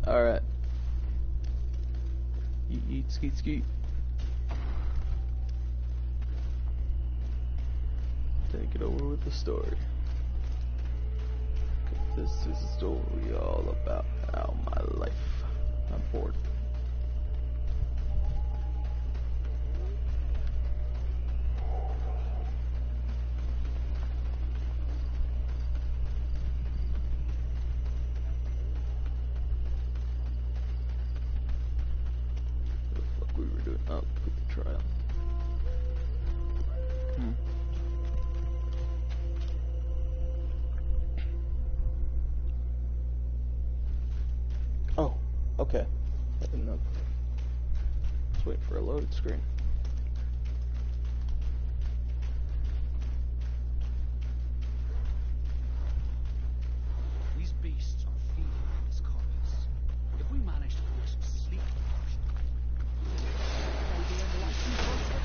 Alright. Eat, skeet, skeet. Take it over with the story. This is a story all about how my life. I'm bored. What the fuck we were doing? Oh, put the trial. Oh, okay. I didn't know. Let's wait for a loaded screen. These beasts are feeding on this carcass. If we manage to force some sleep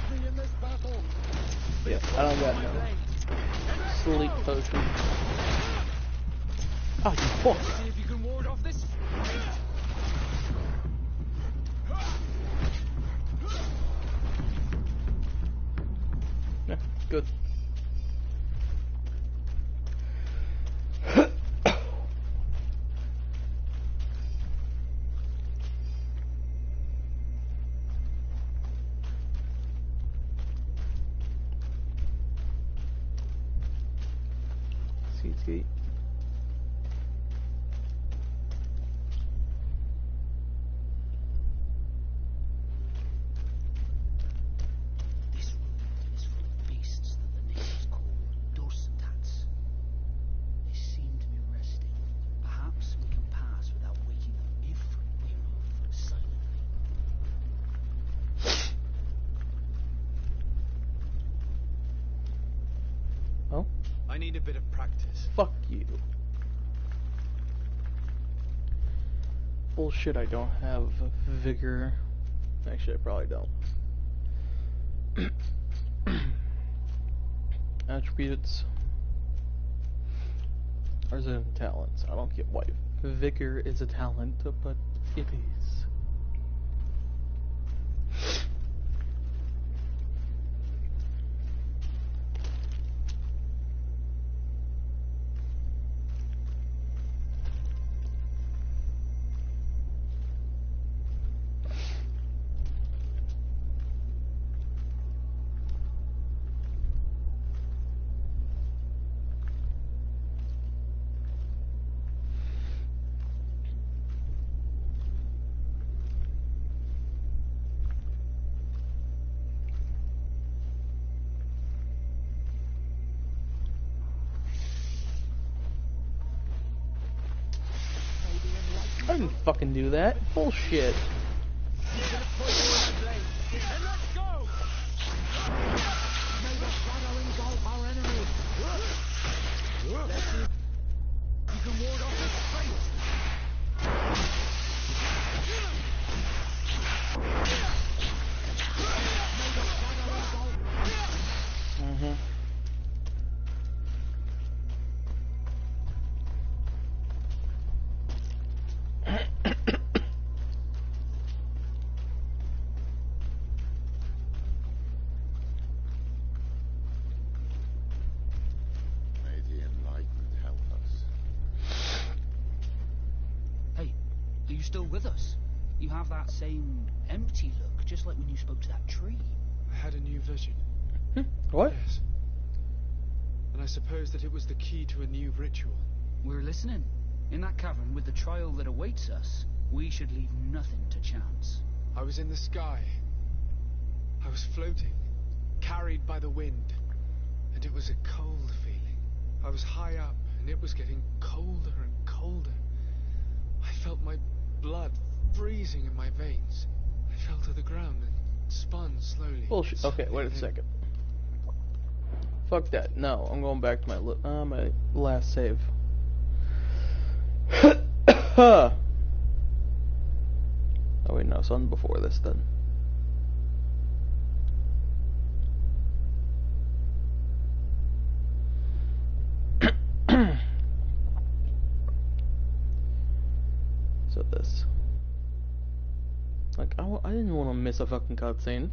victory in this battle. Yeah, I don't got no sleep potion. Oh, you fuck! See if you can ward off this. Yeah, good. Skeet. This room is full of beasts that the natives call dorsats. They seem to be resting. Perhaps we can pass without waking them if we move silently. Oh? I need a bit of practice. Fuck you. Bullshit, I don't have vigor. Actually, I probably don't. Attributes. Or is it talents? I don't get why vigor is a talent, but it is. I didn't fucking do that. Bullshit. Are you still with us? You have that same empty look, just like when you spoke to that tree. I had a new vision. What? Yes. And I suppose that it was the key to a new ritual. We're listening. In that cavern with the trial that awaits us, we should leave nothing to chance. I was in the sky. I was floating, carried by the wind, and it was a cold feeling. I was high up, and it was getting colder and colder. I felt my blood freezing in my veins. I fell to the ground and spun slowly. Bullshit. Okay, wait a second. Fuck that. No, I'm going back to my last save. Oh wait, no, something before this then. miss a fucking cutscene.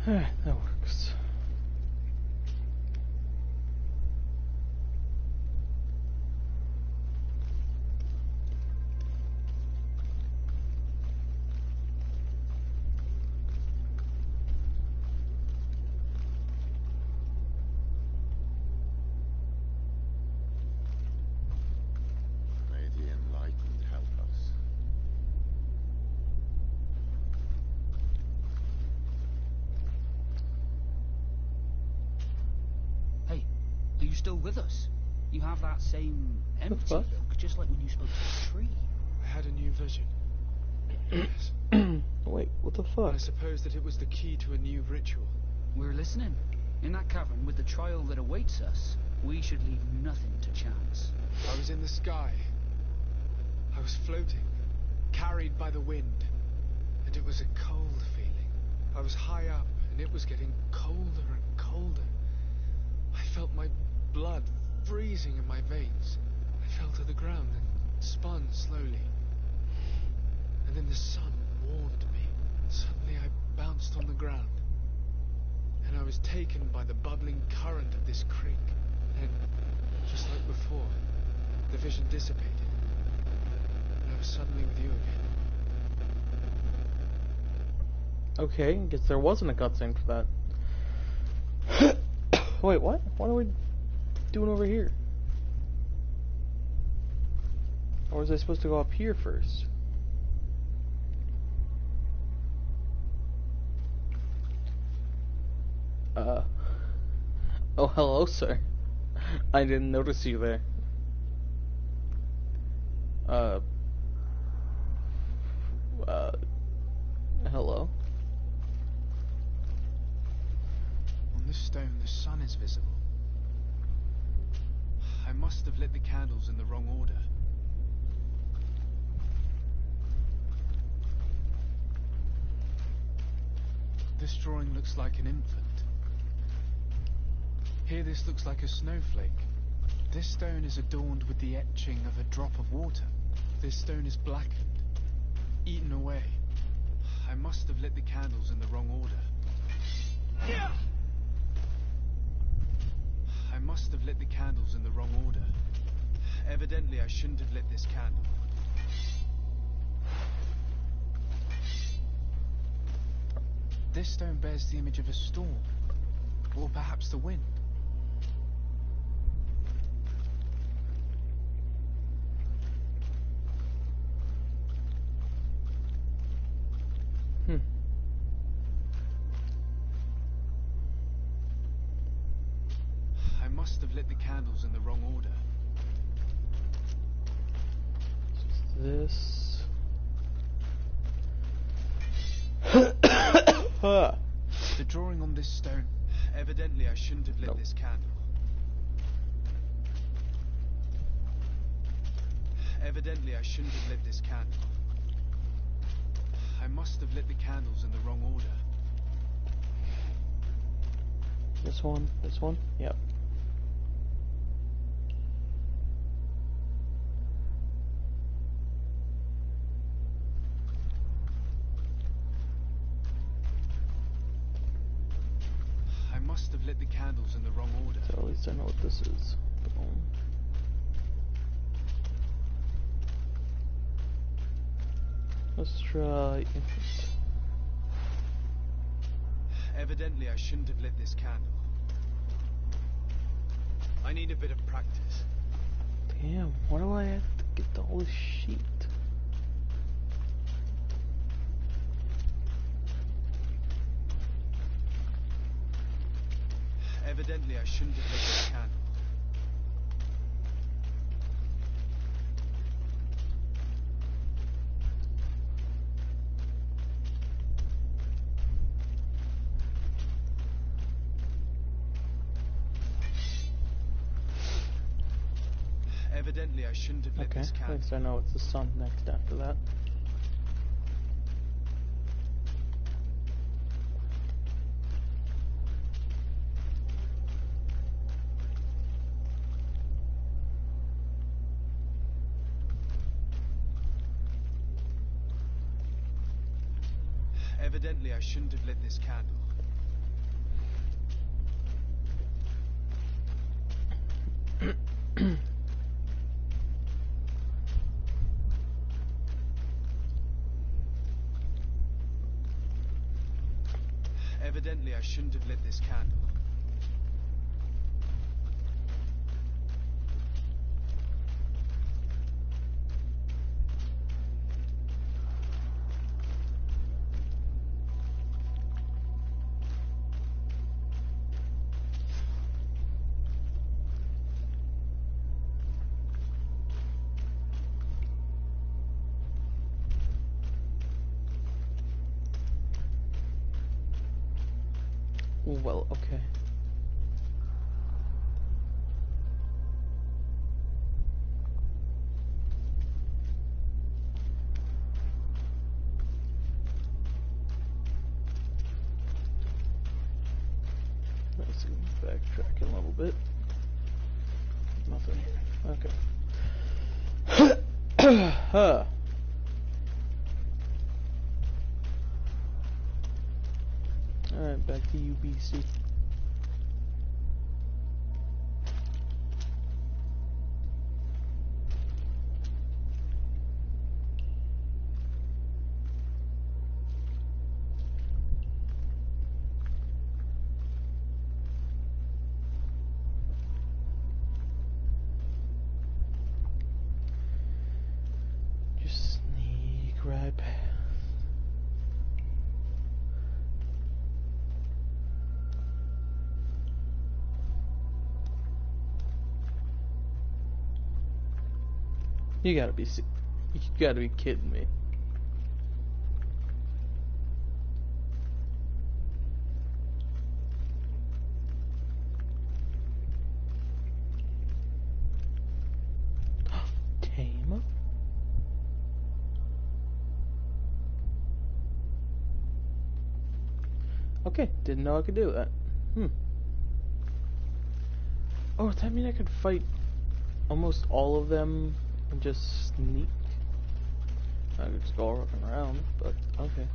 That works. May the enlightened help us. Hey, are you still with us? You have that same empty fuck? look, just like when you spoke to the tree. I had a new vision. Yes. Wait, what the fuck? I suppose that it was the key to a new ritual. We're listening. In that cavern, with the trial that awaits us, we should leave nothing to chance. I was in the sky. I was floating, carried by the wind, and it was a cold feeling. I was high up, and it was getting colder and colder. I felt my blood freezing in my veins. I fell to the ground and spun slowly. And then the sun warmed me. Suddenly I bounced on the ground. And I was taken by the bubbling current of this creek. And just like before, the vision dissipated. And I was suddenly with you again. Okay, guess there wasn't a cutscene for that. Wait, what? What are we doing over here? Or was I supposed to go up here first? Oh, hello, sir. I didn't notice you there. Hello? On this stone, the sun is visible. I must have lit the candles in the wrong order. This drawing looks like an infant. Here this looks like a snowflake. This stone is adorned with the etching of a drop of water. This stone is blackened, eaten away. I must have lit the candles in the wrong order. I must have lit the candles in the wrong order. Evidently, I shouldn't have lit this candle. This stone bears the image of a storm, or perhaps the wind. I must have lit the candles in the wrong order. This. The drawing on this stone. Evidently, I shouldn't have lit this candle. Evidently, I shouldn't have lit this candle. I must have lit the candles in the wrong order. This one, yep. lit the candles in the wrong order. So at least I know what this is. Boom. Let's try. Evidently, I shouldn't have lit this candle. I need a bit of practice. Damn, why do I have to get all this sheet? Evidently, I shouldn't have lit this candle. Evidently, I shouldn't have lit Okay, this at candle. least I know it's the sun next after that. Evidently, I shouldn't have lit this candle. Evidently, I shouldn't have lit this candle. Well, okay. Let's backtrack a little bit. Nothing. Okay. Huh. Alright, back to UBC. Just sneak right past. You gotta be kidding me. Tame? Okay, didn't know I could do that. Oh, does that mean I could fight almost all of them and just sneak? I could just go walking around, but okay.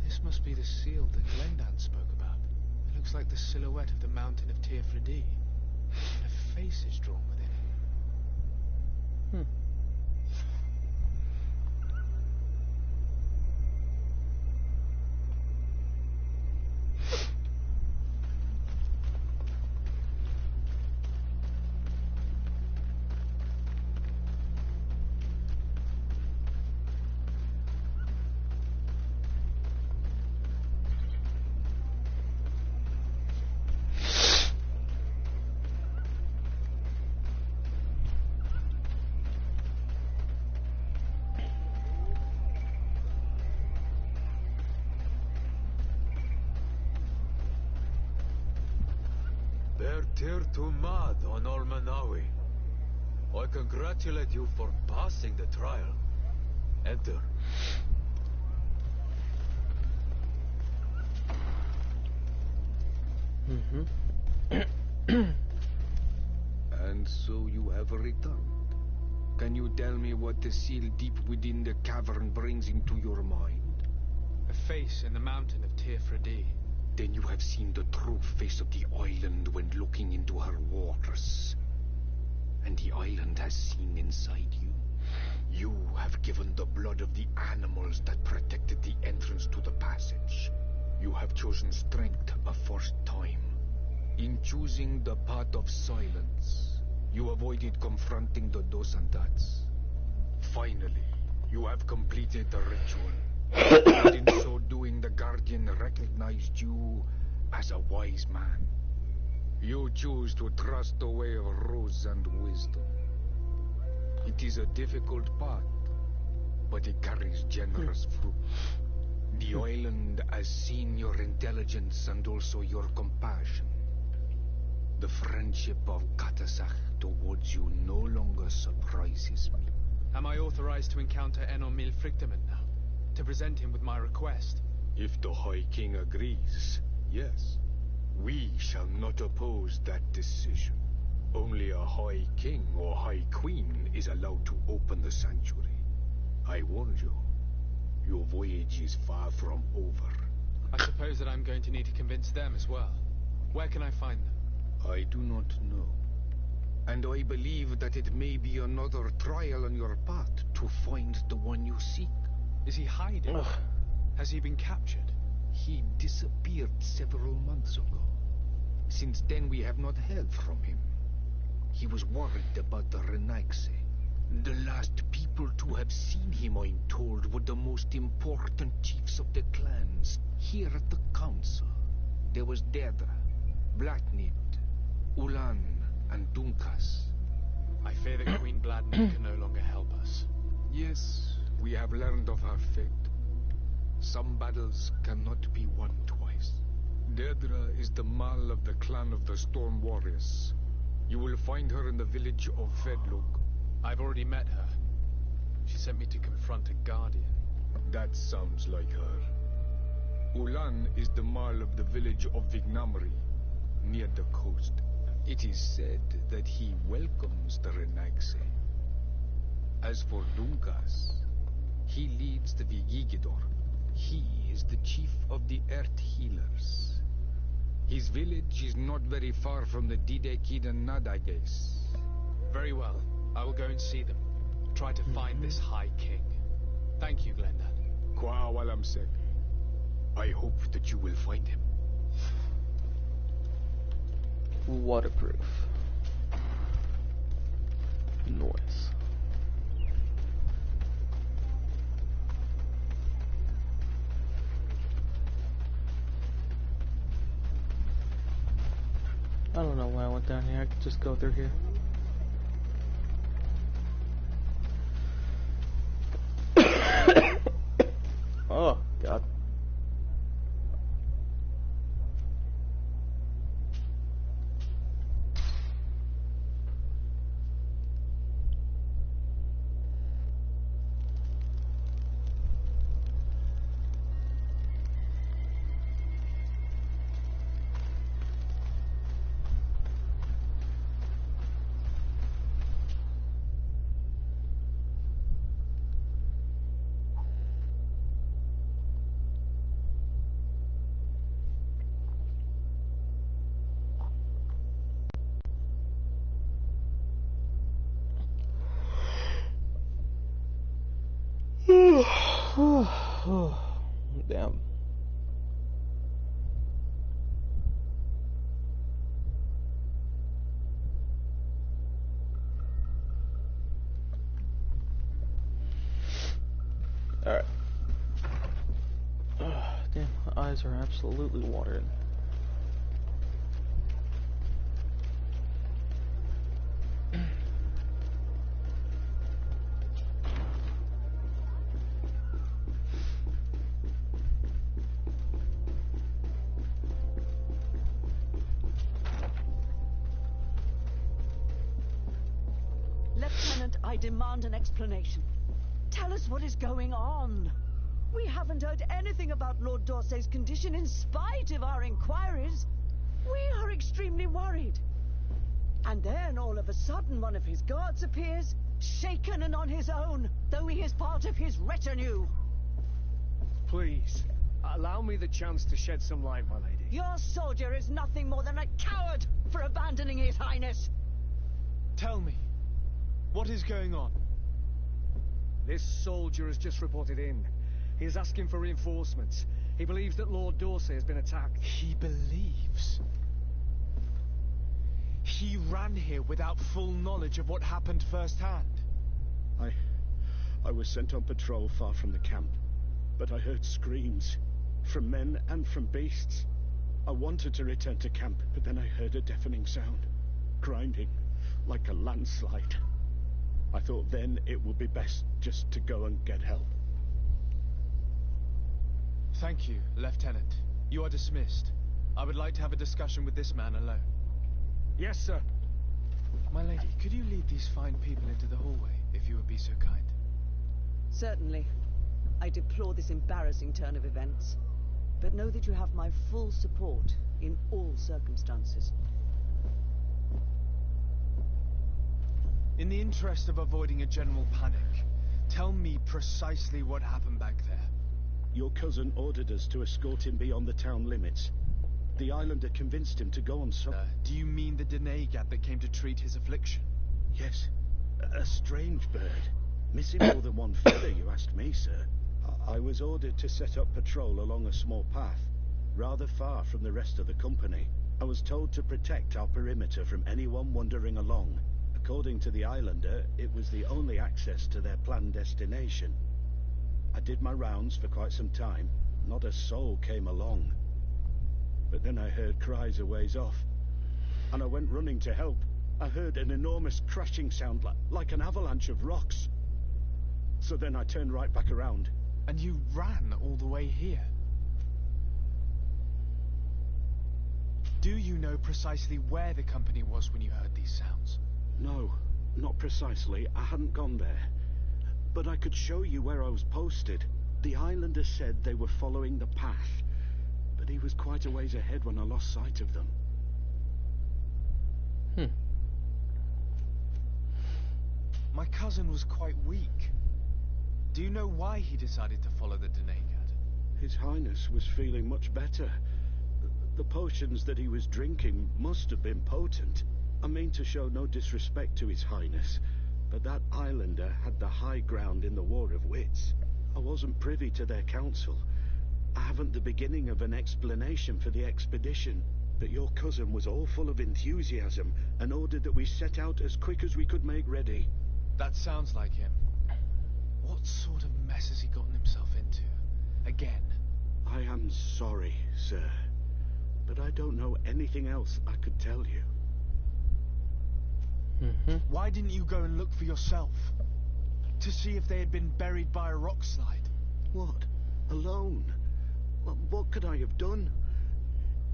This must be the seal that Glendan spoke about. It looks like the silhouette of the mountain of Tirfredi. And a face is drawn within it. Tir to mad on Ormanawi. I congratulate you for passing the trial. Enter. And so you have returned. Can you tell me what the seal deep within the cavern brings into your mind? A face in the mountain of Tirfredi. Then you have seen the true face of the island when looking into her waters. And the island has seen inside you. You have given the blood of the animals that protected the entrance to the passage. You have chosen strength a first time. In choosing the path of silence, you avoided confronting the dos and dats. Finally, you have completed the ritual. And in so doing, the Guardian recognized you as a wise man. You choose to trust the way of rose and wisdom. It is a difficult path, but it carries generous fruit. The island has seen your intelligence and also your compassion. The friendship of Katasach towards you no longer surprises me. Am I authorized to encounter Enomil Frichtemann now? To present him with my request? If the High King agrees, yes. We shall not oppose that decision. Only a High King or High Queen is allowed to open the sanctuary. I warned you. Your voyage is far from over. I suppose that I'm going to need to convince them as well. Where can I find them? I do not know. And I believe that it may be another trial on your path to find the one you seek. Is he hiding? Ugh. Has he been captured? He disappeared several months ago. Since then we have not heard from him. He was worried about the Renaigse. The last people to have seen him, I'm told, were the most important chiefs of the clans here at the council. There was Deirdre, Blatnid, Ulan, and Dunkas. I fear that Queen Bladnid can no longer help us. Yes, we have learned of her fate. Some battles cannot be won twice. Deirdre is the Mal of the clan of the Storm Warriors. You will find her in the village of Vedlug. I've already met her. She sent me to confront a guardian. That sounds like her. Ulan is the Mal of the village of Vignamri, near the coast. It is said that he welcomes the Renaigse. As for Dunkas, he leads the Vigigidor. He is the chief of the Earth Healers. His village is not very far from the Didekid and Nadages. Very well. I will go and see them. Try to find this High King. Thank you, Glendad. Kwa Walamsek. I hope that you will find him. Waterproof. Noise. I don't know why I went down here. I could just go through here. Oh, God. Damn. Alright. Damn, my eyes are absolutely watering. Lieutenant, I demand an explanation. Tell us what is going on. We haven't heard anything about Lord Dorsey's condition in spite of our inquiries. We are extremely worried. And then all of a sudden one of his guards appears, shaken and on his own, though he is part of his retinue. Please, Allow me the chance to shed some light, my lady. Your soldier is nothing more than a coward for abandoning His Highness. Tell me, what is going on? This soldier has just reported in. He is asking for reinforcements. He believes that Lord Dorsey has been attacked. He believes. He ran here without full knowledge of what happened firsthand. I was sent on patrol far from the camp, but I heard screams, from men and from beasts. I wanted to return to camp, but then I heard a deafening sound, grinding, like a landslide. I thought then it would be best just to go and get help. Thank you, Lieutenant. You are dismissed. I would like to have a discussion with this man alone. Yes, sir. My lady, could you lead these fine people into the hallway, if you would be so kind? Certainly. I deplore this embarrassing turn of events, but know that you have my full support in all circumstances. In the interest of avoiding a general panic, tell me precisely what happened back there. Your cousin ordered us to escort him beyond the town limits. The islander convinced him to go on so... Do you mean the Denegad that came to treat his affliction? Yes. A strange bird. Missing more than one feather, you asked me, sir. I was ordered to set up patrol along a small path, rather far from the rest of the company. I was told to protect our perimeter from anyone wandering along. According to the islander, it was the only access to their planned destination. I did my rounds for quite some time. Not a soul came along. But then I heard cries a ways off, and I went running to help. I heard an enormous crashing sound like an avalanche of rocks. So then I turned right back around. And you ran all the way here? Do you know precisely where the company was when you heard these sounds? No, not precisely. I hadn't gone there. But I could show you where I was posted. The islander said they were following the path, but he was quite a ways ahead when I lost sight of them. My cousin was quite weak. Do you know why he decided to follow the Denegad? His Highness was feeling much better. The potions that he was drinking must have been potent. I mean to show no disrespect to His Highness, but that islander had the high ground in the War of Wits. I wasn't privy to their counsel. I haven't the beginning of an explanation for the expedition, but your cousin was all full of enthusiasm and ordered that we set out as quick as we could make ready. That sounds like him. What sort of mess has he gotten himself into? Again? I am sorry, sir, but I don't know anything else I could tell you. Why didn't you go and look for yourself? To see if they had been buried by a rock slide? What? Alone? What could I have done?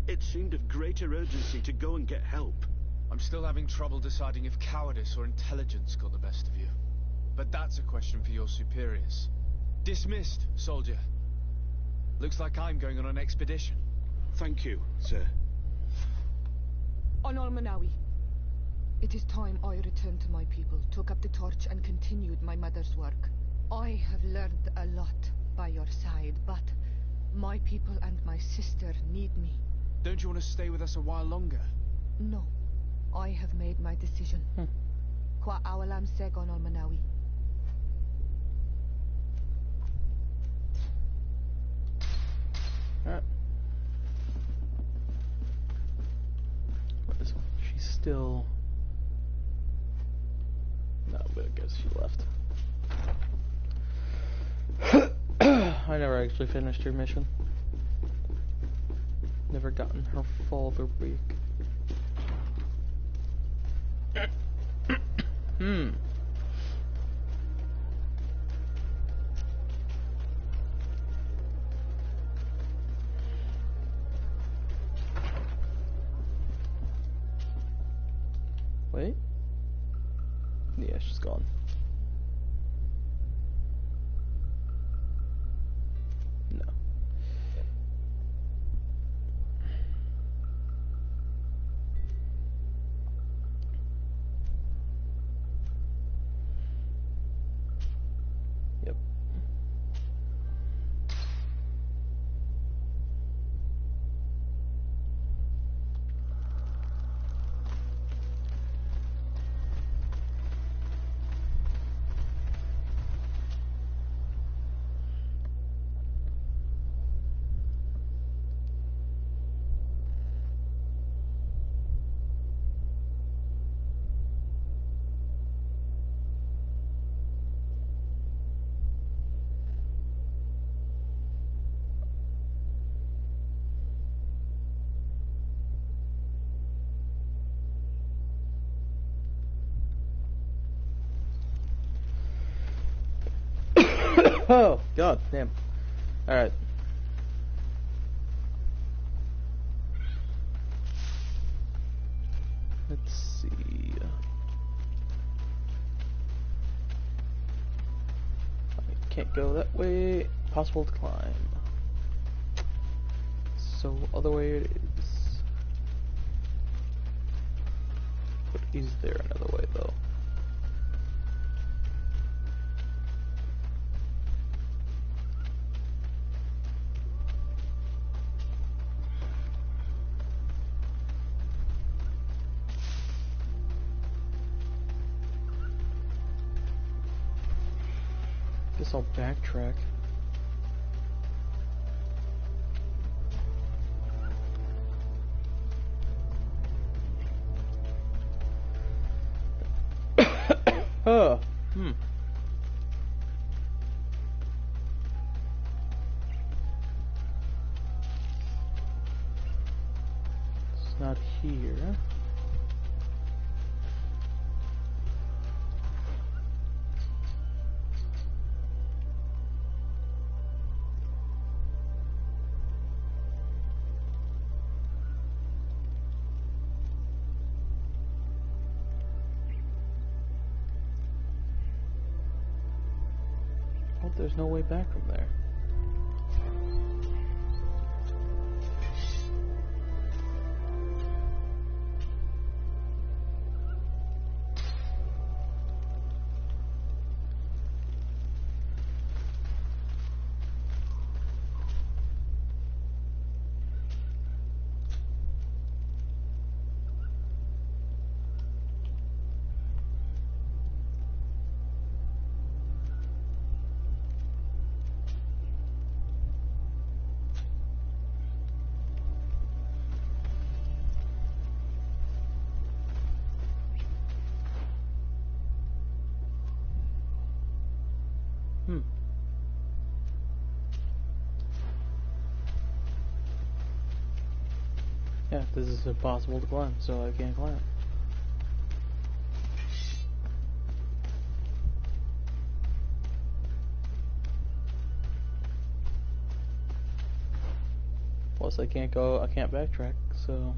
It seemed of greater urgency to go and get help. I'm still having trouble deciding if cowardice or intelligence got the best of you. But that's a question for your superiors. Dismissed, soldier. Looks like I'm going on an expedition. Thank you, sir. Honor Manawi. It is time I returned to my people, took up the torch and continued my mother's work. I have learned a lot by your side, but my people and my sister need me. Don't you want to stay with us a while longer? No. I have made my decision. Kwa awalam seg Honor Manawi. Alright. She's still... No, but I guess she left. I never actually finished her mission. Never gotten her father back. Wait. Yeah, she's gone. No. Yep. Oh, god damn. Alright. Let's see. I can't go that way. Possible to climb. So, other way it is. But is there another way though? Guess I'll backtrack. Oh, It's not here. Oh, there's no way back from there. Yeah, this is impossible to climb, so I can't climb. Plus I can't backtrack, so...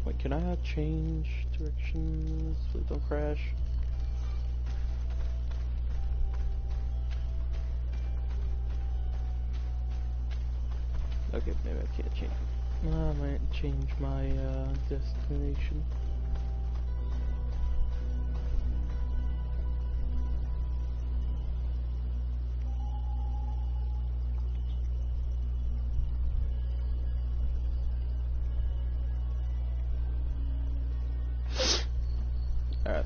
Wait, can I not change directions? Please don't crash. Okay, maybe I can't change. I might change my destination. Alright.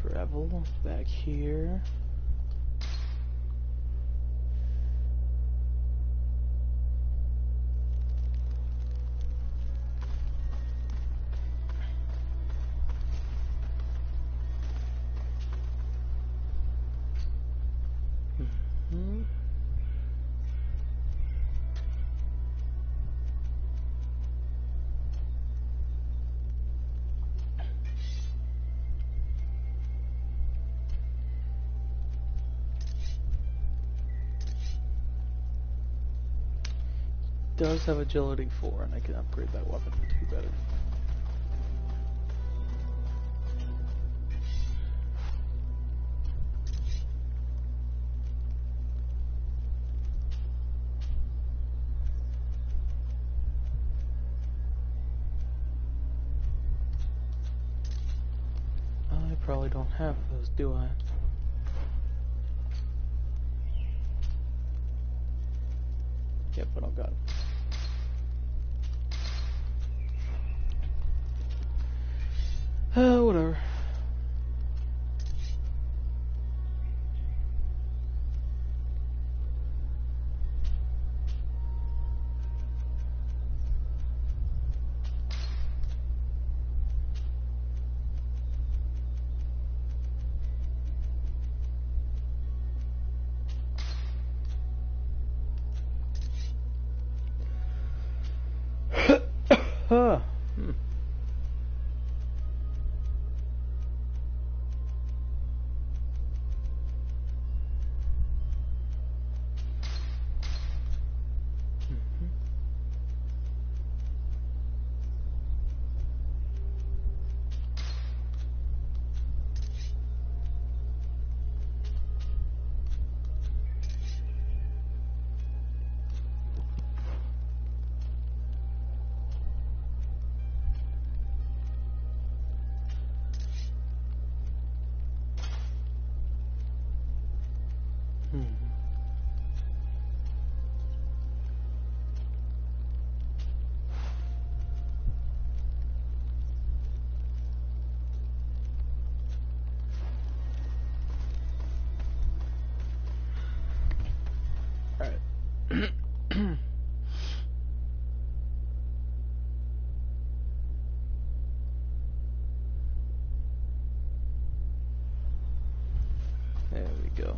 Travel back here. does have agility 4, and I can upgrade that weapon to be better. I probably don't have those, do I? Yep, but I've got it. Whatever. There we go.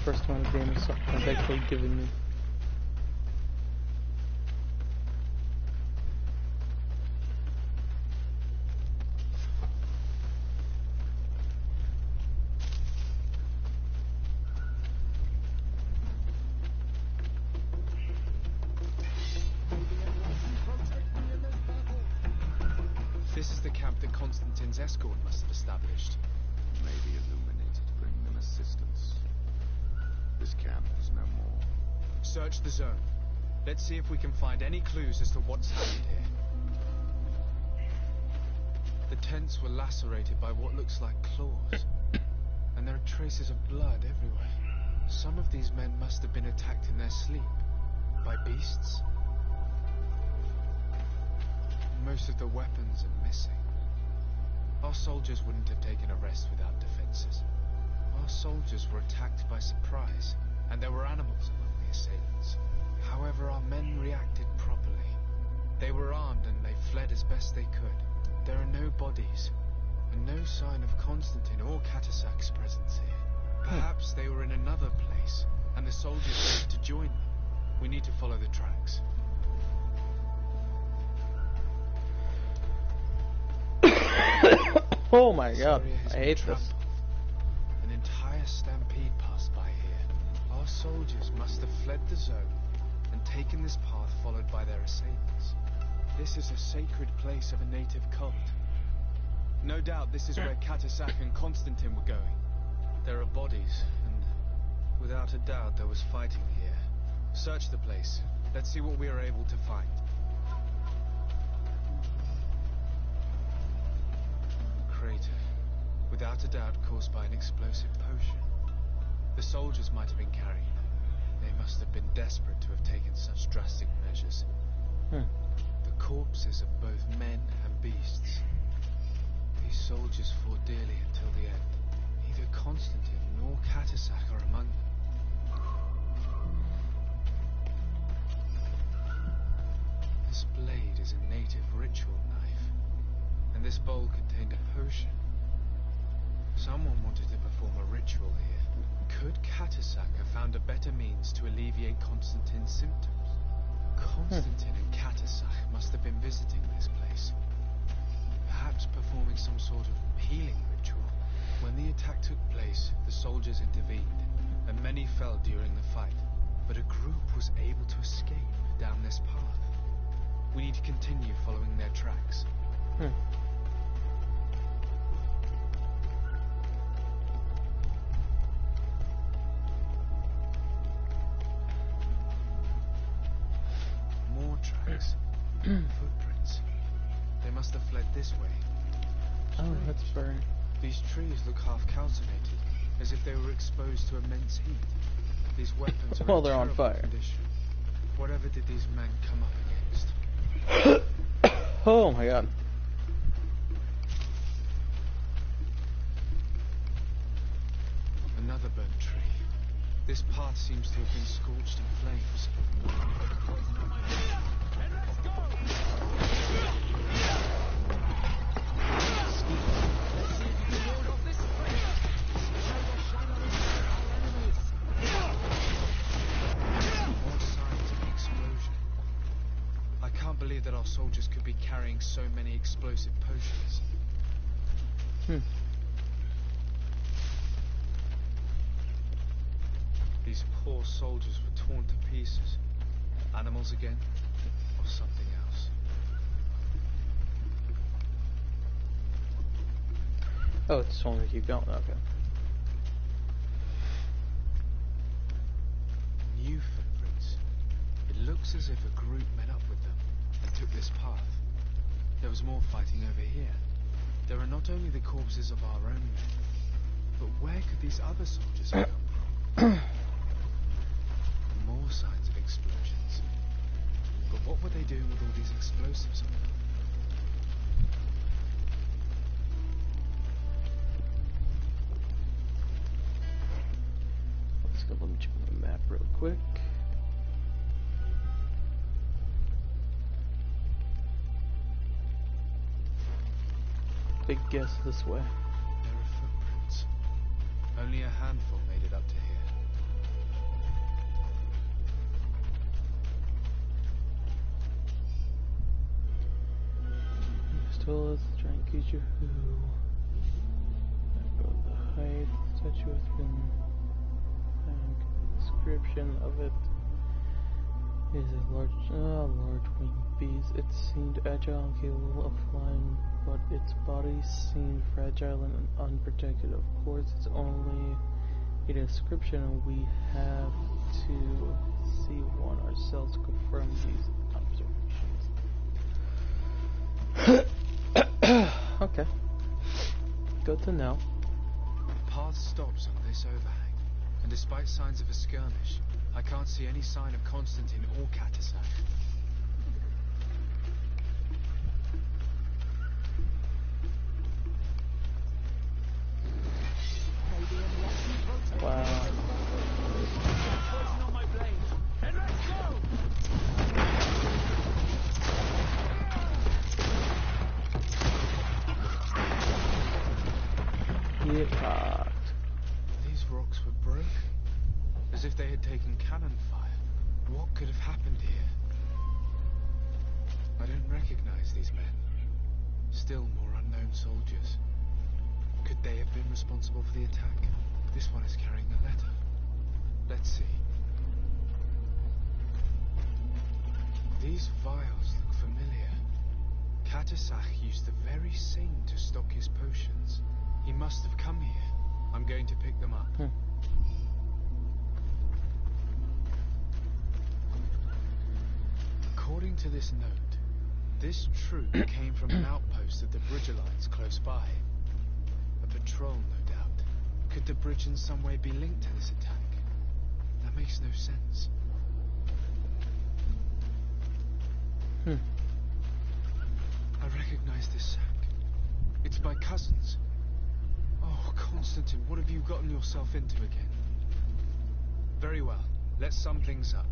First amount of damage something's actually given me. This is the camp that Constantine's escort must have established. Maybe illuminated to bring them assistance. This camp is no more. Search the zone. Let's see if we can find any clues as to what's happened here. The tents were lacerated by what looks like claws. And there are traces of blood everywhere. Some of these men must have been attacked in their sleep. By beasts. Most of the weapons are missing. Our soldiers wouldn't have taken a rest without defenses. Our soldiers were attacked by surprise, and there were animals among the assailants. However, our men reacted properly. They were armed and they fled as best they could. There are no bodies, and no sign of Constantine or Catasac's presence here. Perhaps they were in another place, and the soldiers left to join them. We need to follow the tracks. Oh my god, I hate this. An entire stampede passed by here. Our soldiers must have fled the zone and taken this path followed by their assailants. This is a sacred place of a native cult. No doubt this is where Catasac and Constantine were going. There are bodies, and without a doubt there was fighting here. Search the place. Let's see what we are able to find. Crater. Without a doubt caused by an explosive potion. The soldiers might have been carrying it. They must have been desperate to have taken such drastic measures. The corpses of both men and beasts. These soldiers fought dearly until the end. Neither Constantine nor Catasac are among them. this bowl contained a potion. Someone wanted to perform a ritual here. Could Catasac have found a better means to alleviate Constantine's symptoms? Constantine and Catasac must have been visiting this place. Perhaps performing some sort of healing ritual. When the attack took place, the soldiers intervened, and many fell during the fight. But a group was able to escape down this path. We need to continue following their tracks. More tracks. Footprints. They must have fled this way. Oh, that's burn. These trees look half calcinated, as if they were exposed to immense heat. These weapons are Well, in they're on terrible fire. condition. Whatever did these men come up against? Oh my god. Another burnt tree. This path seems to have been scorched in flames. More signs of explosion. I can't believe that our soldiers could be carrying so many explosive potions. These poor soldiers were torn to pieces. Animals again, or something else. Oh, it's just want me to keep going. Okay. New footprints. It looks as if a group met up with them and took this path. There was more fighting over here. There are not only the corpses of our own men, but where could these other soldiers have come from? More signs of explosions. But what were they doing with all these explosives on them? Let's go. Let me check the map real quick. Big guess this way. There are footprints. Only a handful made it up to here. Still is trying to get you who. The height statue has been. Description of it is a large winged beast. It seemed agile and capable of flying, but its body seemed fragile and unprotected. Of course, it's only a description, and we have to see one ourselves to confirm these observations. Okay. Good to know. The path stops on this overhang, and despite signs of a skirmish, I can't see any sign of Constantine or Catasac. Wow. Get caught. These rocks were broken, as if they had taken cannon fire. What could have happened here? I don't recognize these men. Still more unknown soldiers. Could they have been responsible for the attack? This one is carrying a letter. Let's see. These vials look familiar. Catasac used the very same to stock his potions. He must have come here. I'm going to pick them up. According to this note, this troop came from an outpost of the Bridgelines close by. A patrol, no doubt. Could the bridge in some way be linked to this attack? That makes no sense. I recognize this sack. It's my cousin's. Oh, Constantine, what have you gotten yourself into again? Very well. Let's sum things up.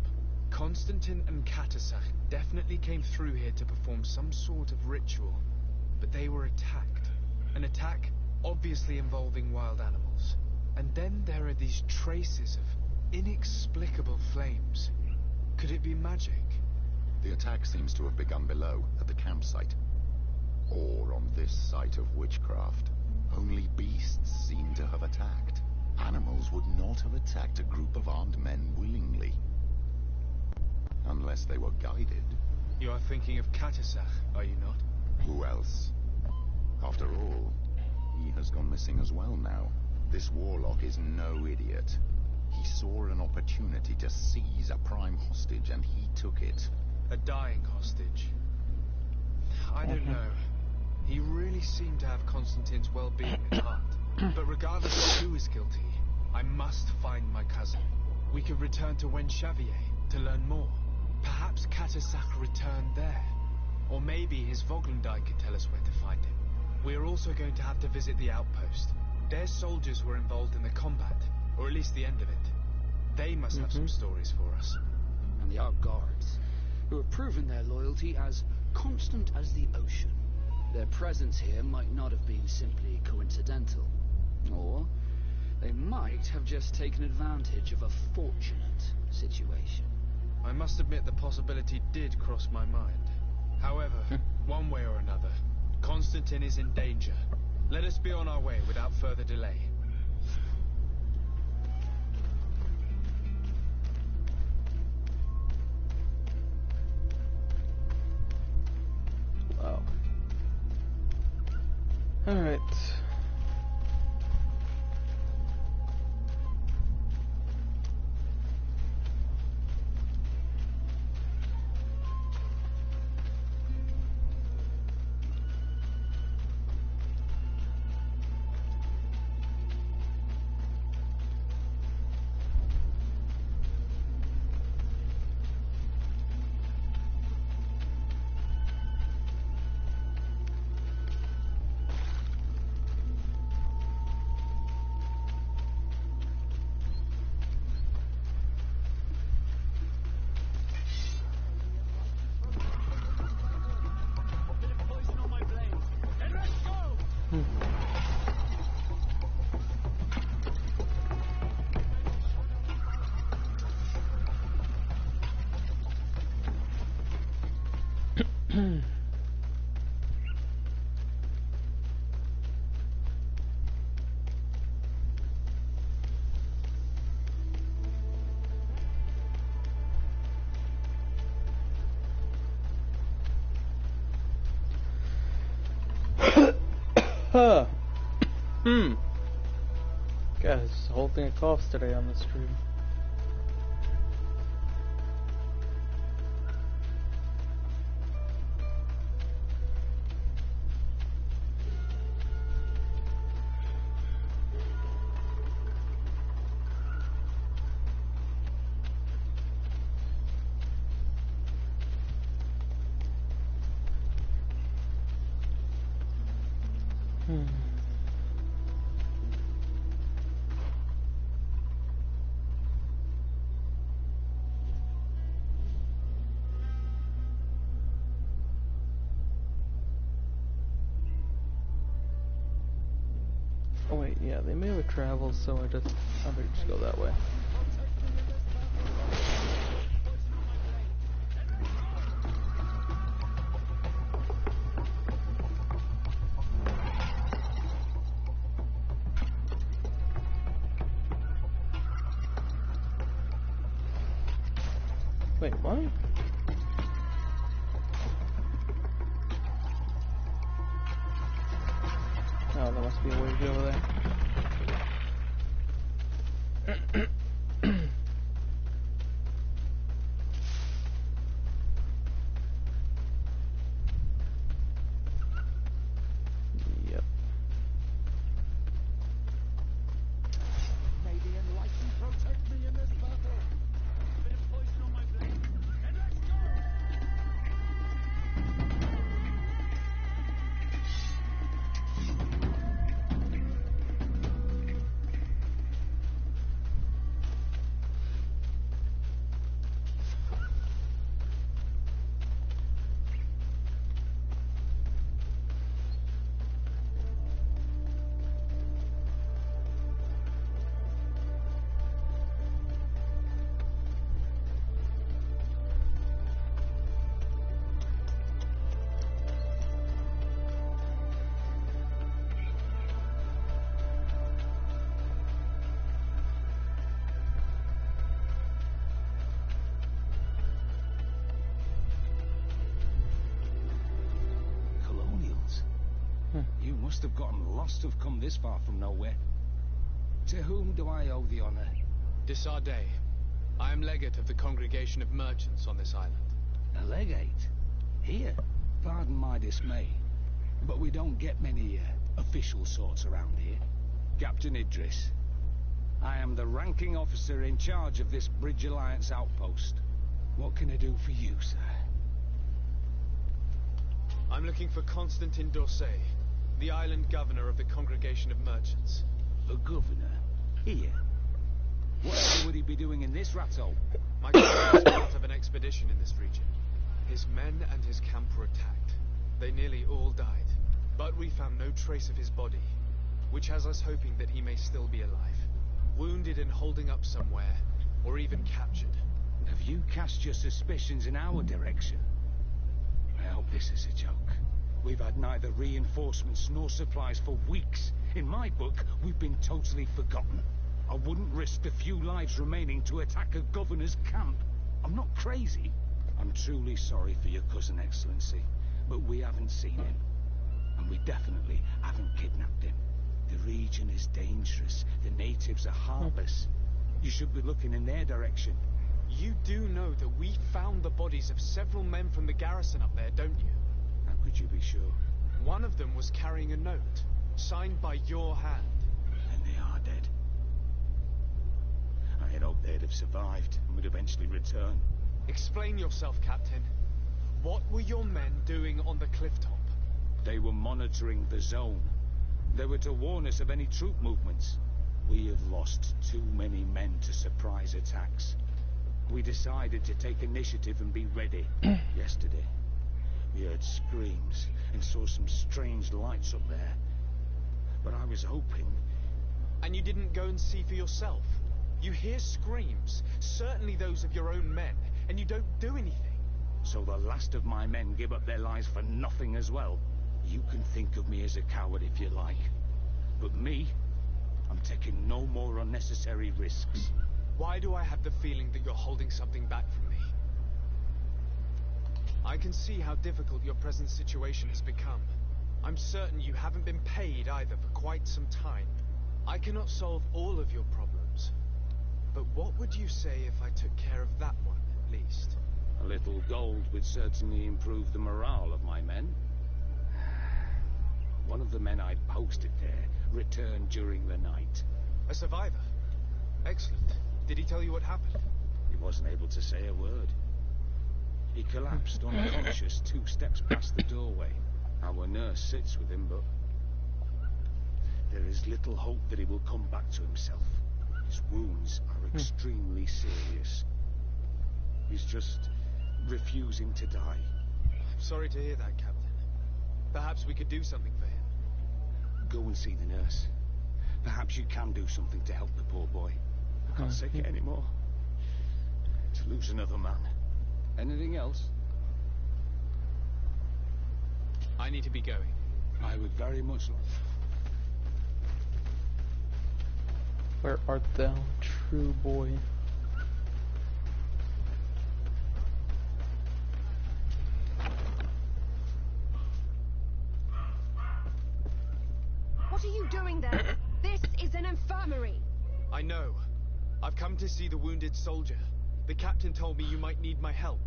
Constantine and Catasac definitely came through here to perform some sort of ritual. but they were attacked. An attack obviously involving wild animals. And then there are these traces of inexplicable flames. Could it be magic? The attack seems to have begun below, at the campsite. Or on this site of witchcraft. Only beasts seem to have attacked. Animals would not have attacked a group of armed men willingly. Unless they were guided. You are thinking of Katasach, are you not? Who else? After all, he has gone missing as well now. This warlock is no idiot. He saw an opportunity to seize a prime hostage and he took it. A dying hostage. I don't know. He really seemed to have Constantine's well-being at heart. But regardless of who is guilty, I must find my cousin. We could return to Wen Xavier to learn more. Perhaps Katasach returned there. Or maybe his Voglendai could tell us where to find him. We're also going to have to visit the outpost. Their soldiers were involved in the combat, or at least the end of it. They must have some stories for us. And the Ark Guards, who have proven their loyalty as constant as the ocean. Their presence here might not have been simply coincidental. Or they might have just taken advantage of a fortunate situation. I must admit the possibility did cross my mind. However, one way or another, Constantine is in danger. Let us be on our way without further delay. Wow. Alright. Guys, the whole thing of coughs today on the stream. Oh wait, yeah, they may have traveled, so I better just go that way. Wait, what? Oh, there must be a way to get over there. Yep. May the enlightened protect me in this battle. A bit of poison on my blade. And let's go! must have gotten lost to have come this far from nowhere. To whom do I owe the honor? Desardet. I am legate of the Congregation of Merchants on this island. A legate? Here? Pardon my dismay, but we don't get many official sorts around here. Captain Idris. I am the ranking officer in charge of this Bridge Alliance outpost. What can I do for you, sir? I'm looking for Constantin Dorset, the island governor of the Congregation of Merchants. The governor? Here? What would he be doing in this rat hole? My governor was part of an expedition in this region. His men and his camp were attacked. They nearly all died, but we found no trace of his body, which has us hoping that he may still be alive, wounded and holding up somewhere, or even captured. Have you cast your suspicions in our direction? I hope this is a joke. We've had neither reinforcements nor supplies for weeks. In my book, we've been totally forgotten. I wouldn't risk the few lives remaining to attack a governor's camp. I'm not crazy. I'm truly sorry for your cousin, Excellency, but we haven't seen him. And we definitely haven't kidnapped him. The region is dangerous. The natives are heartless. You should be looking in their direction. You do know that we found the bodies of several men from the garrison up there, don't you? How could you be sure? One of them was carrying a note, signed by your hand. And they are dead. I had hoped they'd have survived and would eventually return. Explain yourself, Captain. What were your men doing on the cliff top? They were monitoring the zone. They were to warn us of any troop movements. We have lost too many men to surprise attacks. We decided to take initiative and be ready. Yesterday, we heard screams and saw some strange lights up there. But I was hoping... And you didn't go and see for yourself? You hear screams, certainly those of your own men, and you don't do anything. So the last of my men give up their lives for nothing as well? You can think of me as a coward if you like. But me, I'm taking no more unnecessary risks. Why do I have the feeling that you're holding something back from me? I can see how difficult your present situation has become. I'm certain you haven't been paid either for quite some time. I cannot solve all of your problems. But what would you say if I took care of that one, at least? A little gold would certainly improve the morale of my men. One of the men I'd posted there returned during the night. A survivor? Excellent. Did he tell you what happened? He wasn't able to say a word. He collapsed unconscious 2 steps past the doorway. Our nurse sits with him, but there is little hope that he will come back to himself. His wounds are extremely serious. He's just refusing to die. I'm sorry to hear that, Captain. Perhaps we could do something for him. Go and see the nurse. Perhaps you can do something to help the poor boy. I can't take it anymore. To lose another man. Anything else? I need to be going. I would very much like... Where art thou, true boy? What are you doing there? This is an infirmary. I know. I've come to see the wounded soldier. The captain told me you might need my help.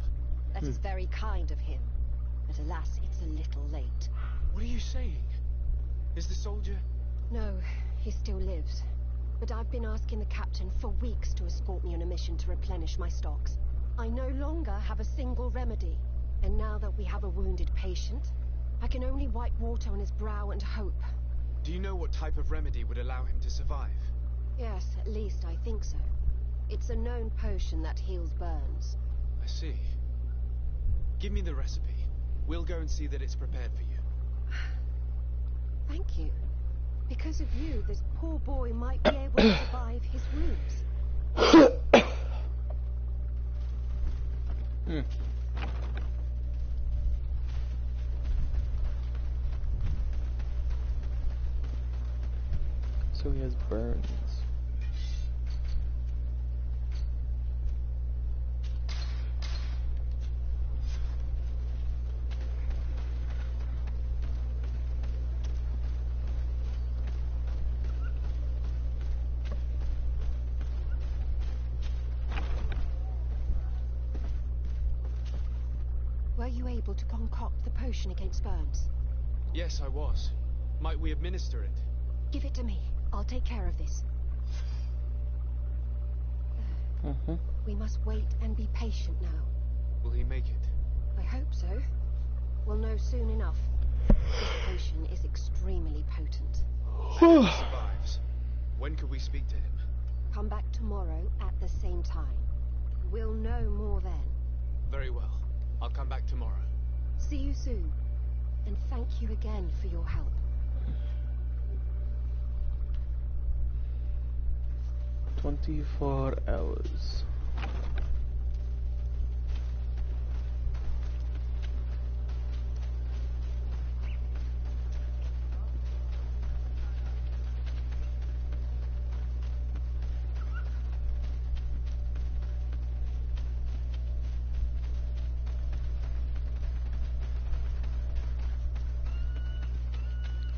That is very kind of him. But alas, it's a little late. What are you saying? Is the soldier... No, he still lives. But I've been asking the captain for weeks to escort me on a mission to replenish my stocks. I no longer have a single remedy. And now that we have a wounded patient, I can only wipe water on his brow and hope. Do you know what type of remedy would allow him to survive? Yes, at least I think so. It's a known potion that heals burns. I see. Give me the recipe. We'll go and see that it's prepared for you. Thank you. Because of you, this poor boy might be able to survive his wounds. So he has burns. Were you able to concoct the potion against burns? Yes, I was. Might we administer it? Give it to me. I'll take care of this. We must wait and be patient now. Will he make it? I hope so. We'll know soon enough. This potion is extremely potent. And if he survives, when could we speak to him? Come back tomorrow at the same time. We'll know more then. Very well. I'll come back tomorrow. See you soon. And thank you again for your help. 24 hours.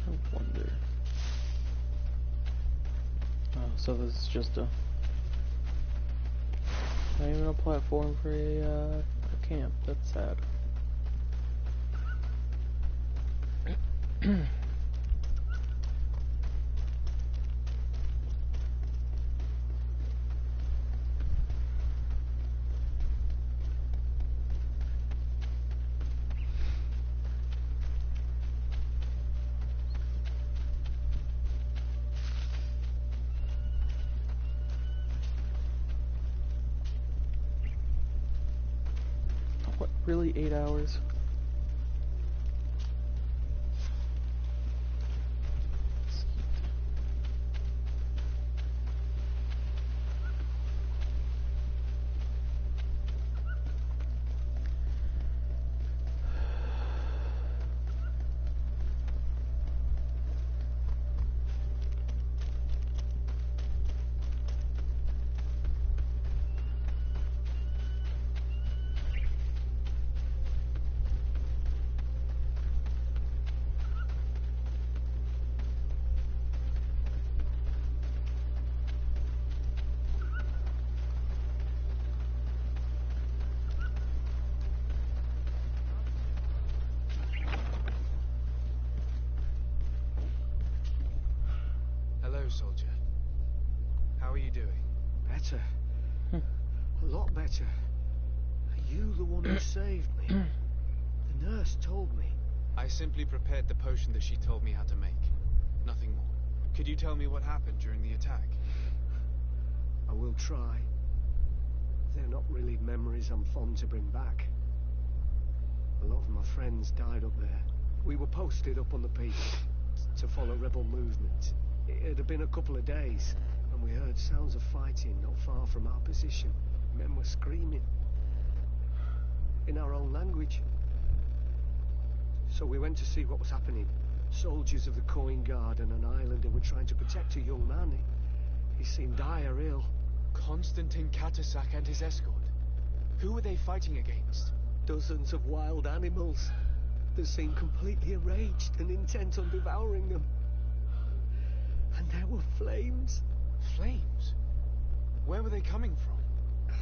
I wonder. Oh, so this is just a not even a platform for a camp. That's sad. What, really 8 hours? Soldier. How are you doing? Better. A lot better. Are you the one who saved me? The nurse told me. I simply prepared the potion that she told me how to make. Nothing more. Could you tell me what happened during the attack? I will try. They're not really memories I'm fond to bring back. A lot of my friends died up there. We were posted up on the peak to follow rebel movement. It had been a couple of days, and we heard sounds of fighting not far from our position. Men were screaming in our own language. So we went to see what was happening. Soldiers of the Coin Guard and an islander were trying to protect a young man. He seemed dire ill. Konstantin Katasak and his escort. Who were they fighting against? Dozens of wild animals that seemed completely enraged and intent on devouring them. And there were flames. Flames? Where were they coming from?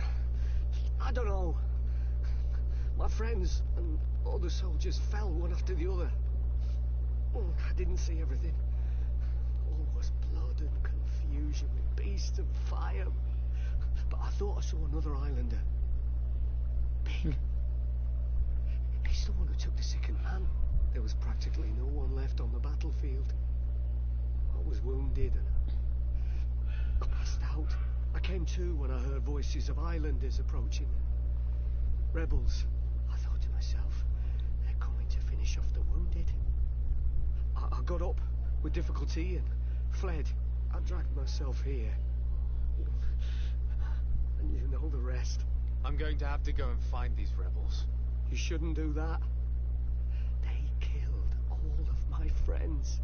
I don't know. My friends and other soldiers fell one after the other. I didn't see everything. All was blood and confusion with beasts and fire. But I thought I saw another islander. Big. He's the one who took the sickened man. There was practically no one left on the battlefield. I was wounded and passed out. I came to when I heard voices of islanders approaching. Rebels. I thought to myself, they're coming to finish off the wounded. I got up with difficulty and fled. I dragged myself here. And you know the rest. I'm going to have to go and find these rebels. You shouldn't do that. They killed all of my friends.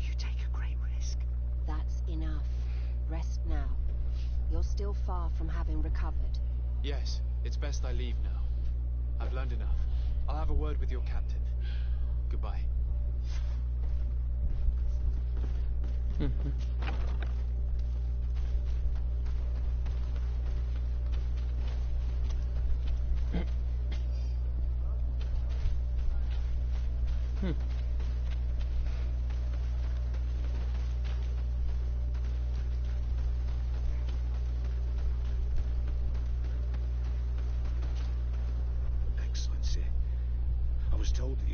You take a great risk. That's enough. Rest now. You're still far from having recovered. Yes, it's best I leave now. I've learned enough. I'll have a word with your captain. Goodbye.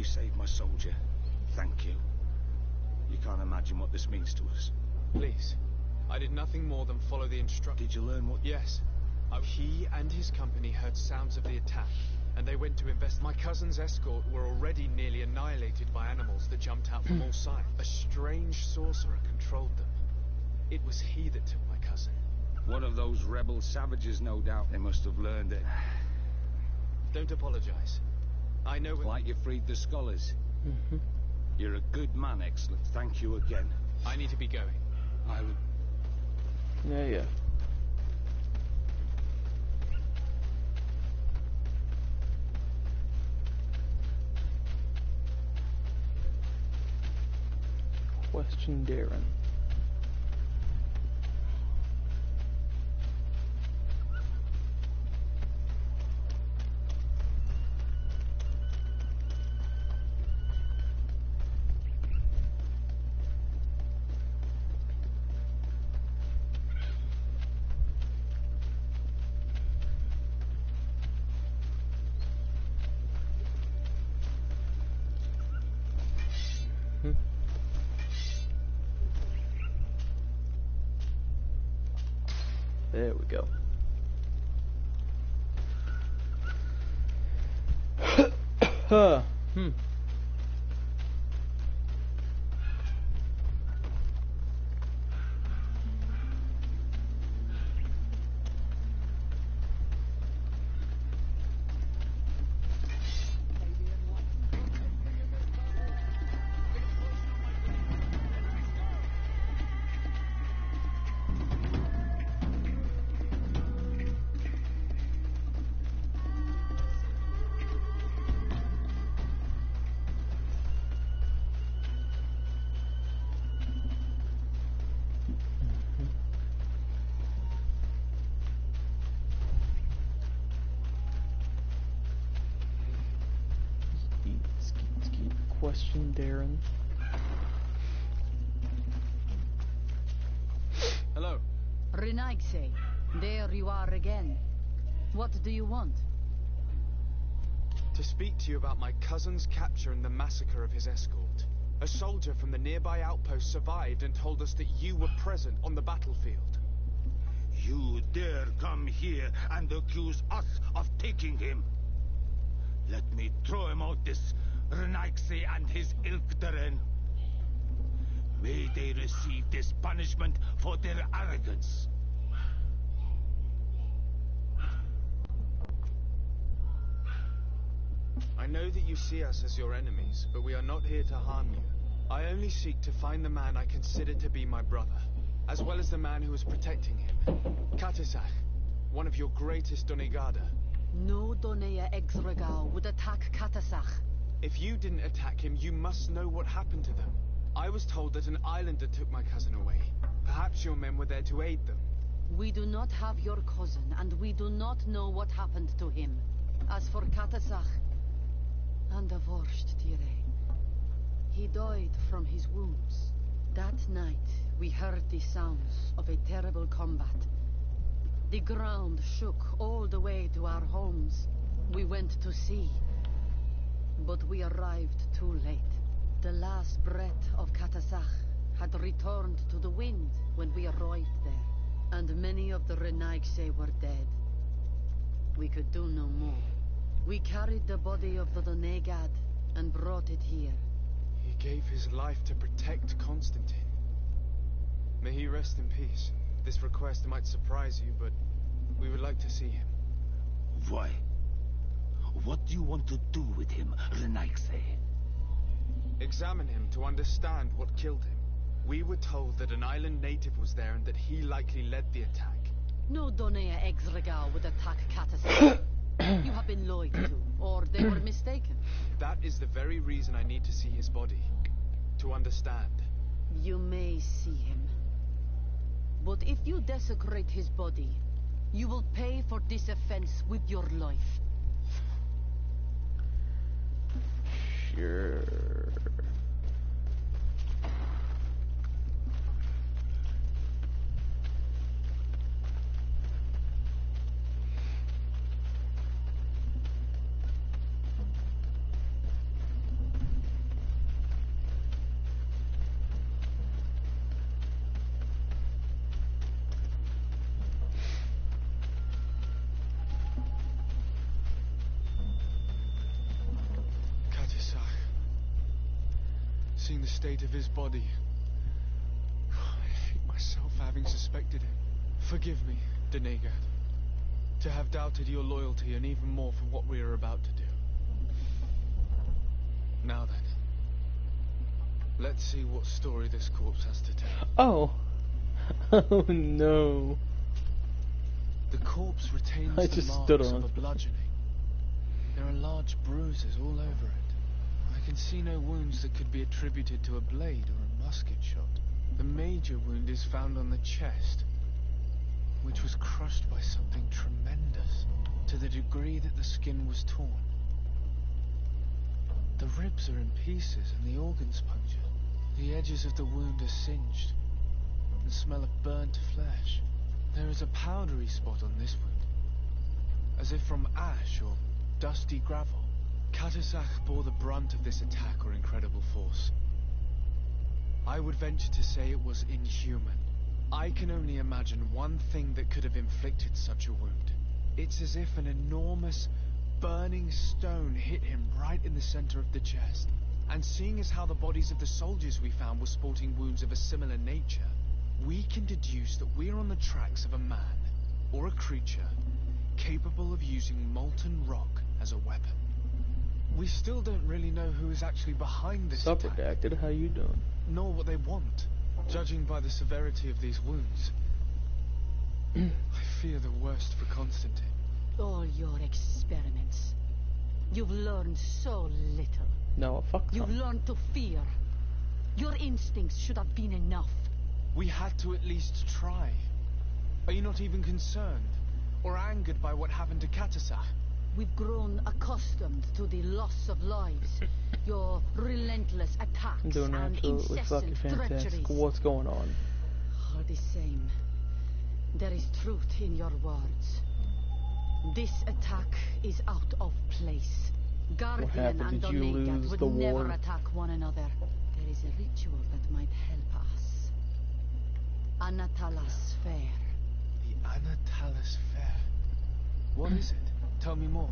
saved my soldier. Thank you. You can't imagine what this means to us. Please. I did nothing more than follow the instructions. Did you learn what... Yes. He and his company heard sounds of the attack, and they went to invest. My cousin's escort were already nearly annihilated by animals that jumped out from all sides. A strange sorcerer controlled them. It was he that took my cousin. One of those rebel savages, no doubt. They must have learned it. Don't apologize. I know... Like you freed the scholars. You're a good man, excellent. Thank you again. I need to be going. I would... Yeah. Question Darren. There we go. Question Darren. Hello. Renaigse, there you are again. What do you want? To speak to you about my cousin's capture and the massacre of his escort. A soldier from the nearby outpost survived and told us that you were present on the battlefield. You dare come here and accuse us of taking him? Let me throw him out this Renaigse and his Ilkderen. May they receive this punishment for their arrogance. I know that you see us as your enemies, but we are not here to harm you. I only seek to find the man I consider to be my brother, as well as the man who is protecting him. Katisach, one of your greatest Donegada. No Donea Exregao would attack Katasach. If you didn't attack him, you must know what happened to them. I was told that an islander took my cousin away. Perhaps your men were there to aid them. We do not have your cousin, and we do not know what happened to him. As for Katasach, and the Vorst Tire, he died from his wounds. That night, we heard the sounds of a terrible combat. The ground shook all the way to our homes. We went to see, but we arrived too late. The last breath of Katasach had returned to the wind when we arrived there, and many of the Renaigse were dead. We could do no more. We carried the body of the Donegad and brought it here. He gave his life to protect Constantine. May he rest in peace. This request might surprise you, but we would like to see him. Why? What do you want to do with him, Renaigse? Examine him to understand what killed him. We were told that an island native was there and that he likely led the attack. No Donea Exregao would attack Katasach. You have been lied to, or they were mistaken. That is the very reason I need to see his body. To understand. You may see him. But if you desecrate his body, you will pay for this offense with your life. Sure. the state of his body. I hate myself for having suspected him. Forgive me, Donegad, to have doubted your loyalty, and even more for what we are about to do. Now then, let's see what story this corpse has to tell. Oh. Oh no. The corpse retains I the just marks stood of on a it. bludgeoning. There are large bruises all over it. I can see no wounds that could be attributed to a blade or a musket shot. The major wound is found on the chest, which was crushed by something tremendous, to the degree that the skin was torn. The ribs are in pieces and the organs punctured. The edges of the wound are singed and smell of burnt flesh. There is a powdery spot on this wound, as if from ash or dusty gravel. Katasach bore the brunt of this attack or incredible force. I would venture to say it was inhuman. I can only imagine one thing that could have inflicted such a wound. It's as if an enormous, burning stone hit him right in the center of the chest. And seeing as how the bodies of the soldiers we found were sporting wounds of a similar nature, we can deduce that we're on the tracks of a man, or a creature, capable of using molten rock as a weapon. We still don't really know who is actually behind this Sup, attack, Redacted, how you doing? nor what they want. Judging by the severity of these wounds, I fear the worst for Constantine. All your experiments. You've learned so little. No, fuck You've them. learned to fear. Your instincts should have been enough. We had to at least try. Are you not even concerned or angered by what happened to Katasach? We've grown accustomed to the loss of lives, your relentless attacks I'm doing and absolutely fucking incessant fantastic. treacheries What's going on? are the same. There is truth in your words. This attack is out of place. Guardian happened? and Did you Donegad lose would the never war? attack one another. There is a ritual that might help us. Anatalas Fair. The Anatalis Fair. What is it? Tell me more.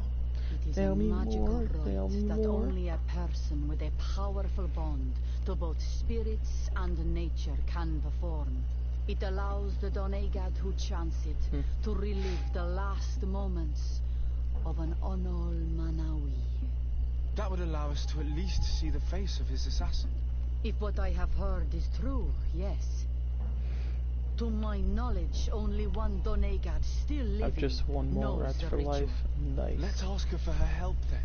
It is Tell a me magical more, tell me rite that more. only a person with a powerful bond to both spirits and nature can perform. It allows the Donegad who chants it to relive the last moments of an Onol Manawi. That would allow us to at least see the face of his assassin. If what I have heard is true, yes. To my knowledge, only one Donegad still living I've just won more knows rats the for ritual. life. Nice. Let's ask her for her help then.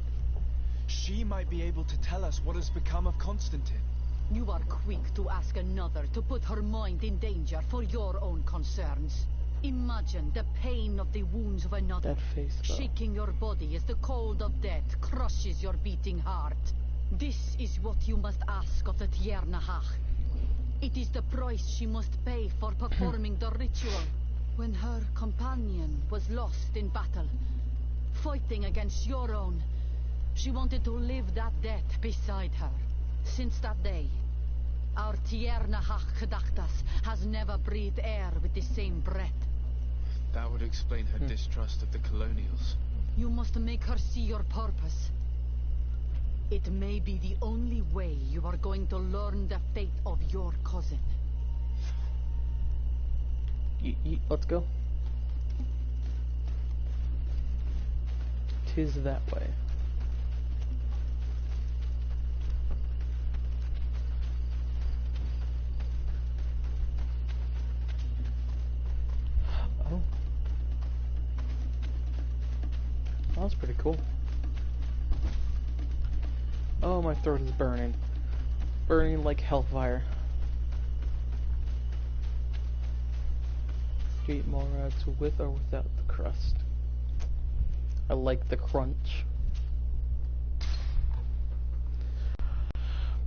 She might be able to tell us what has become of Constantine. You are quick to ask another to put her mind in danger for your own concerns. Imagine the pain of the wounds of another, That face, though. shaking your body as the cold of death crushes your beating heart. This is what you must ask of the Tiernahach. It is the price she must pay for performing the ritual. When her companion was lost in battle, fighting against your own, she wanted to live that death beside her. Since that day, our Tiernahach Kadachtas has never breathed air with the same breath. That would explain her distrust of the colonials. You must make her see your purpose. It may be the only way you are going to learn the fate of your cousin. Let's go. 'Tis that way. Oh. That was pretty cool. Oh, my throat is burning. Burning like hellfire. Do you eat more rats with or without the crust? I like the crunch.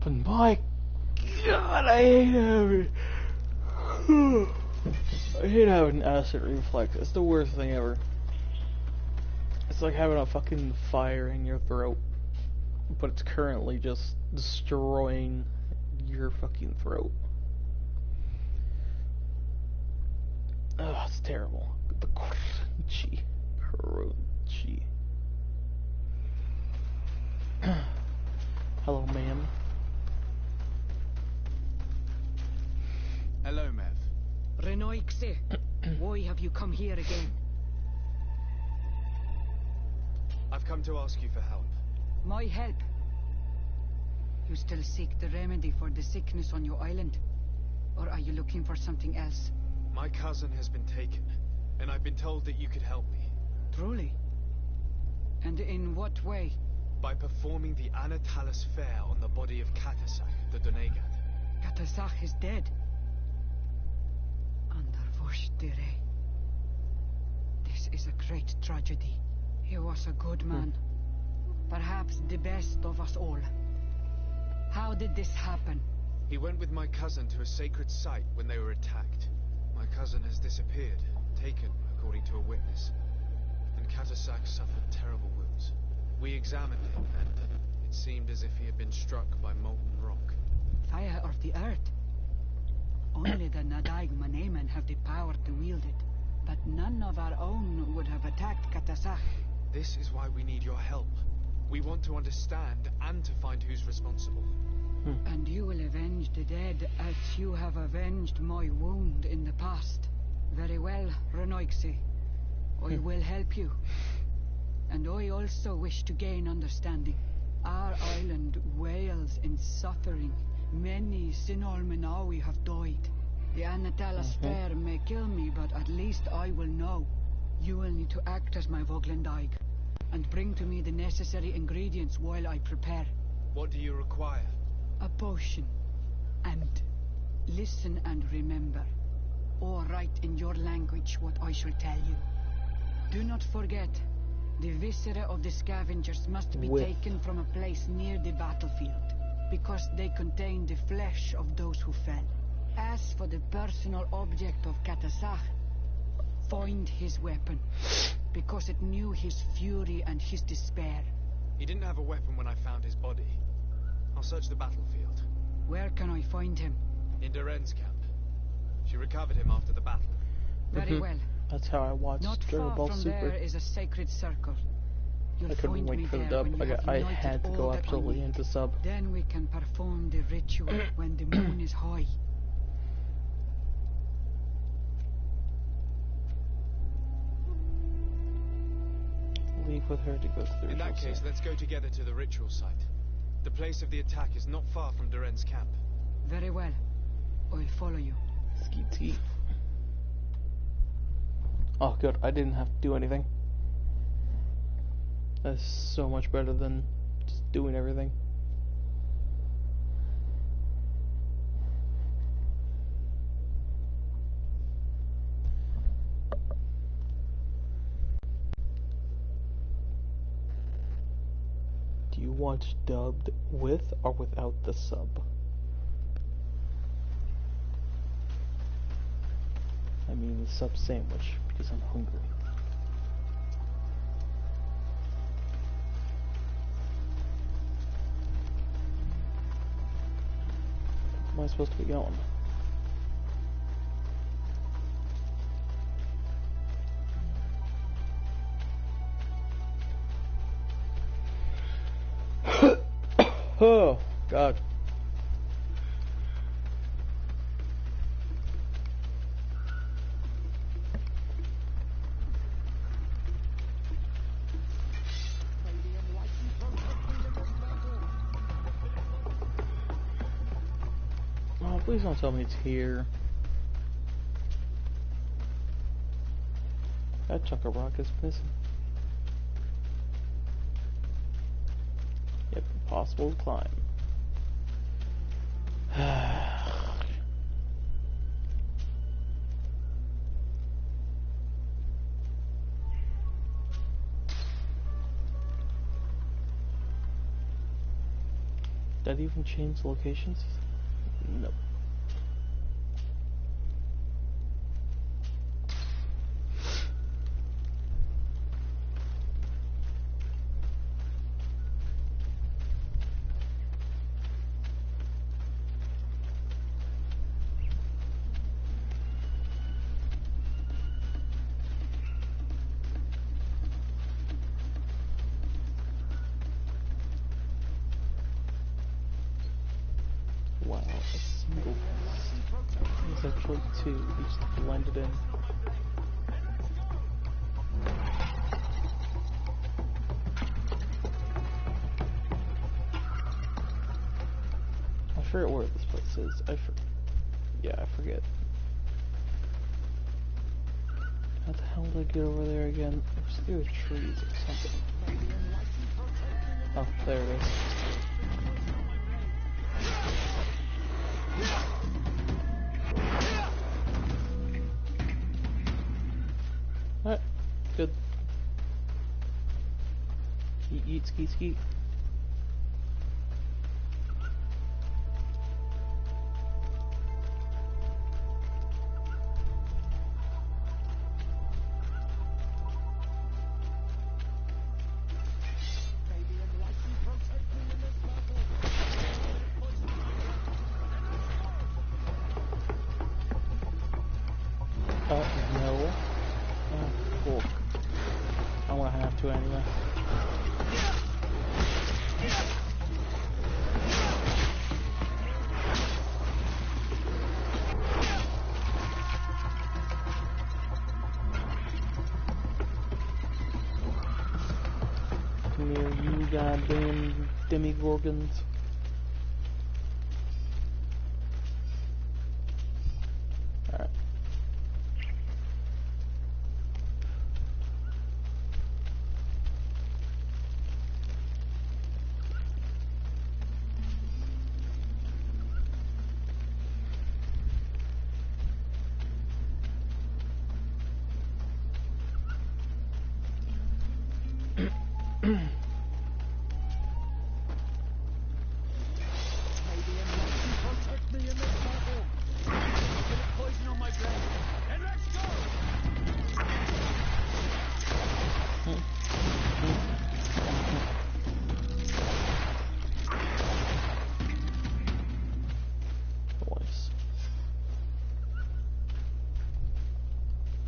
But my God, I hate having... I hate having acid reflux. It's the worst thing ever. It's like having a fucking fire in your throat, but it's currently just destroying your fucking throat. Oh, it's terrible. The crunchy. Hello, ma'am. Pancakes, why have you come here again? I've come to ask you for help. My help? You still seek the remedy for the sickness on your island? Or are you looking for something else? My cousin has been taken, and I've been told that you could help me. Truly? And in what way? By performing the Anatalis fair on the body of Katasach, the Donegat. Katasach is dead. Underwurstere. This is a great tragedy. He was a good man. Perhaps the best of us all. How did this happen? He went with my cousin to a sacred site when they were attacked. My cousin has disappeared, taken, according to a witness. And Katasach suffered terrible wounds. We examined him, and it seemed as if he had been struck by molten rock. Fire of the earth. Only the Nadaig Manemen have the power to wield it. But none of our own would have attacked Katasach. This is why we need your help. We want to understand and to find who's responsible. And you will avenge the dead as you have avenged my wound in the past. Very well, Renoixi. I will help you. And I also wish to gain understanding. Our island wails in suffering. Many Sinol Menawi have died. The Anatalis fair may kill me, but at least I will know. You will need to act as my Voglendaig, and bring to me the necessary ingredients while I prepare. What do you require? A potion. And listen and remember, or write in your language what I shall tell you. Do not forget, the viscera of the scavengers must be taken from a place near the battlefield, because they contain the flesh of those who fell. As for the personal object of Katasach, find his weapon, because it knew his fury and his despair. He didn't have a weapon when I found his body. I'll search the battlefield. Where can I find him? In Duren's camp. She recovered him after the battle. Very well. That's how I watched Dragon Ball Super. Not far from there is a sacred circle. I couldn't wait for the dub. I had to go absolutely into sub. Then we can perform the ritual when the moon is high. Leave with her to go to the ritual In that case, site. let's go together to the ritual site. The place of the attack is not far from Duren's camp. Very well. I'll follow you. Skeet skeet. Oh good, I didn't have to do anything. That's so much better than just doing everything. Do you want dubbed with or without the sub? I mean the sub sandwich, because I'm hungry. Where am I supposed to be going? Oh, God. Oh, please don't tell me it's here. That chunk of rock is missing. Yep, impossible to climb. Did that even change locations? Nope. Wow, a single piece. There's actually two, they just blended in. I forget where this place is. Yeah, I forget. How the hell did I get over there again? It was through trees or something. Oh, there it is. Alright, good. Yeet, skeet, skeet. No. Oh, cool. I'm gonna have to anyway. Come here, you goddamn demigorgons. Alright.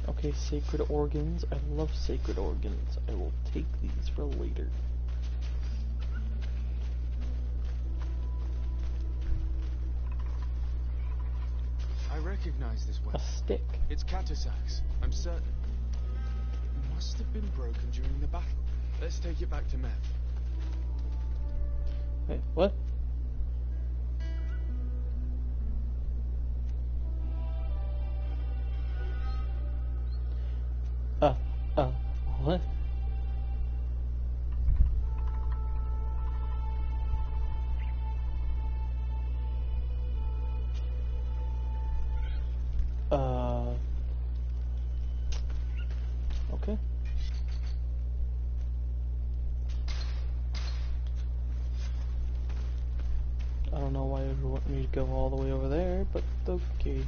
Okay, sacred organs. I love sacred organs. I will take these for later. I recognize this weapon. A stick. It's Catasax, I'm certain. It must have been broken during the battle. Let's take it back to Meth. Wait, what? What? Okay. I don't know why you want me to go all the way over there, but okay.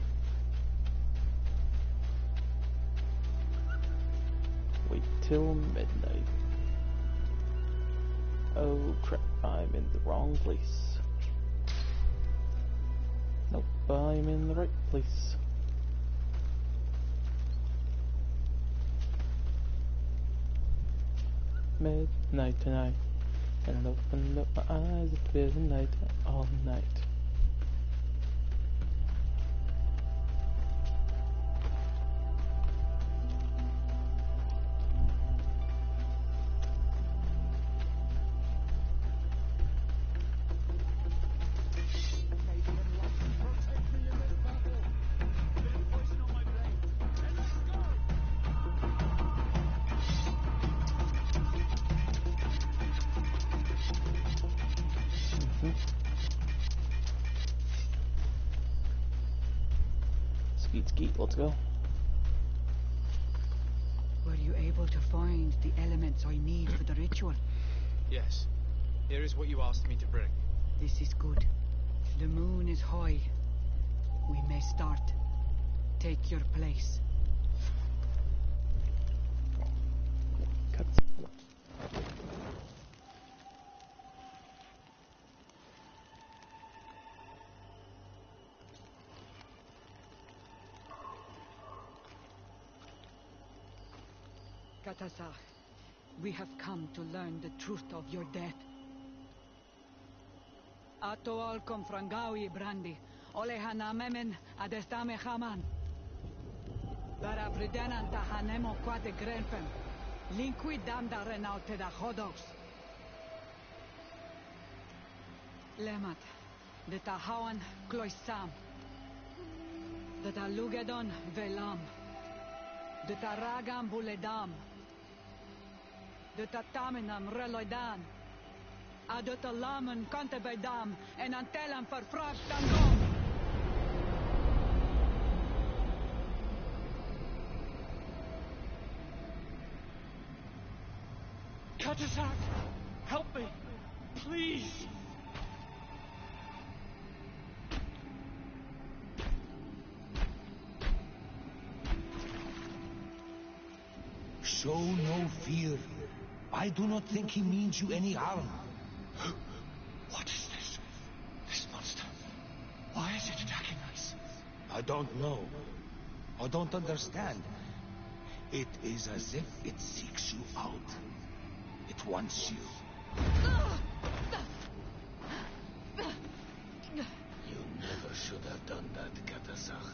Wait till midnight. Oh crap, I'm in the wrong place. Nope, I'm in the right place. Midnight tonight, and I opened up my eyes, it feels night all night. Skeet skeet, let's go. Were you able to find the elements I need for the ritual? Yes. Here is what you asked me to bring. This is good. The moon is high. We may start. Take your place. Cut. Katasar, we have come to learn the truth of your death. Ato al confrangawi brandi, Olehana memen adestame haman. Bara pridenan tahanemo quate grenfem. Linqui damda renaute da hodos. Lemat, de tahawan kloisam. De talugedon velam. De taragam buledam. De tatamenam reloidan. Adotalamen kantebedam en antelam verfragtangom. Katasak! Help me! Please! Show no fear. I do not think he means you any harm. What is this? This monster. Why is it attacking us? I don't know. I don't understand. It is as if it seeks you out. It wants you. You never should have done that, Katasach.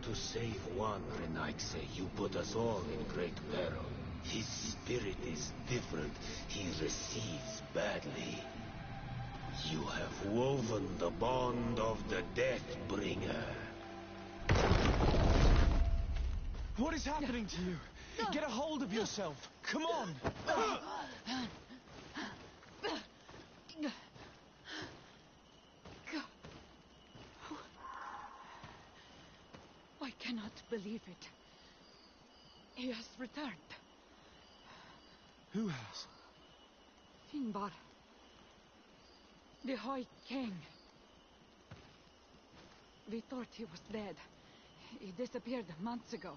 To save one, Renaitse, you put us all in great peril. His spirit is different. He receives badly. You have woven the bond of the Deathbringer. What is happening to you? Get a hold of yourself. Come on! I cannot believe it. He has returned. Who has? Finbar. The High King. We thought he was dead. He disappeared months ago.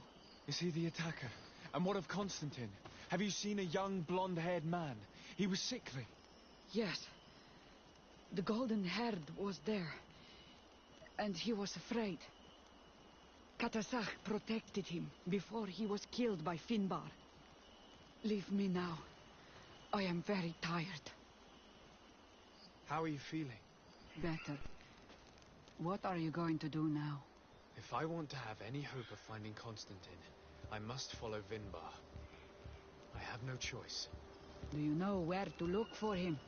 Is he the attacker? And what of Constantine? Have you seen a young blonde-haired man? He was sickly. Yes. The golden-haired was there. And he was afraid. Katasach protected him before he was killed by Finbar. Leave me now. I am very tired. How are you feeling? Better. What are you going to do now? If I want to have any hope of finding Constantine, I must follow Vinbar. I have no choice. Do you know where to look for him?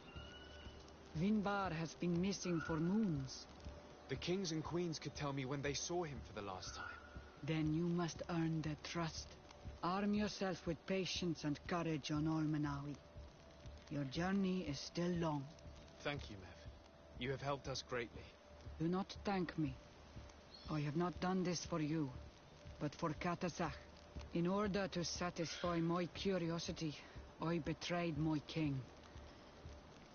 Vinbar has been missing for moons. The kings and queens could tell me when they saw him for the last time. Then you must earn their trust. Arm yourself with patience and courage on Ormenawi. Your journey is still long. Thank you, Mev. You have helped us greatly. Do not thank me. I have not done this for you, but for Katasach. In order to satisfy my curiosity, I betrayed my king.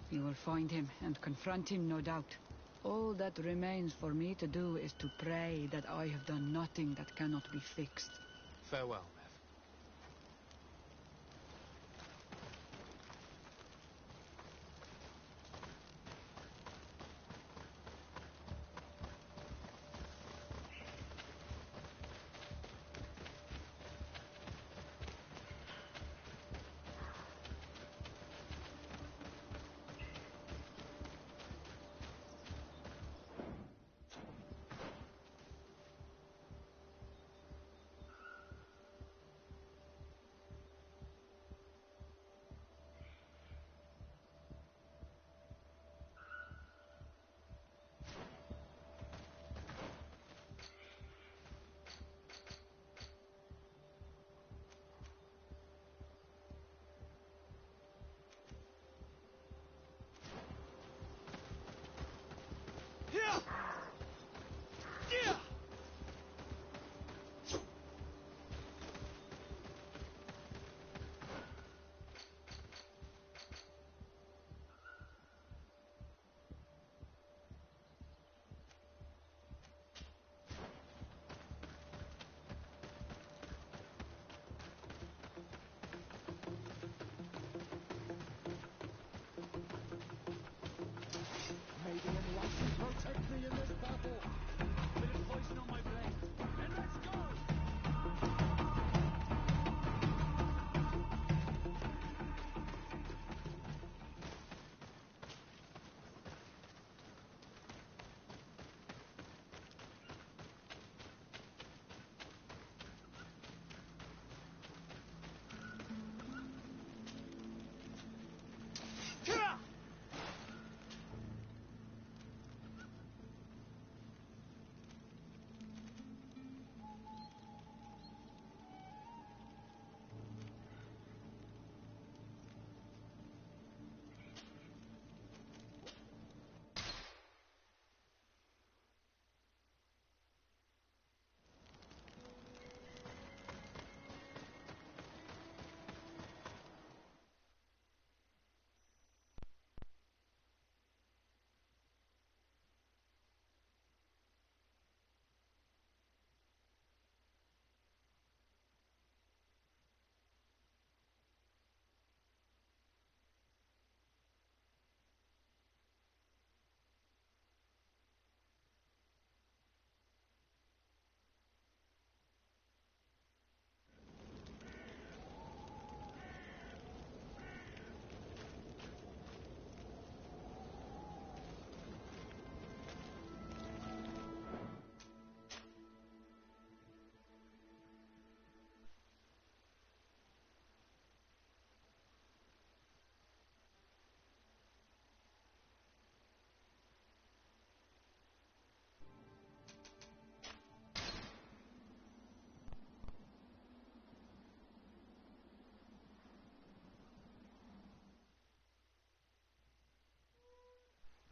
You will find him and confront him, no doubt. All that remains for me to do is to pray that I have done nothing that cannot be fixed. Farewell, Mev.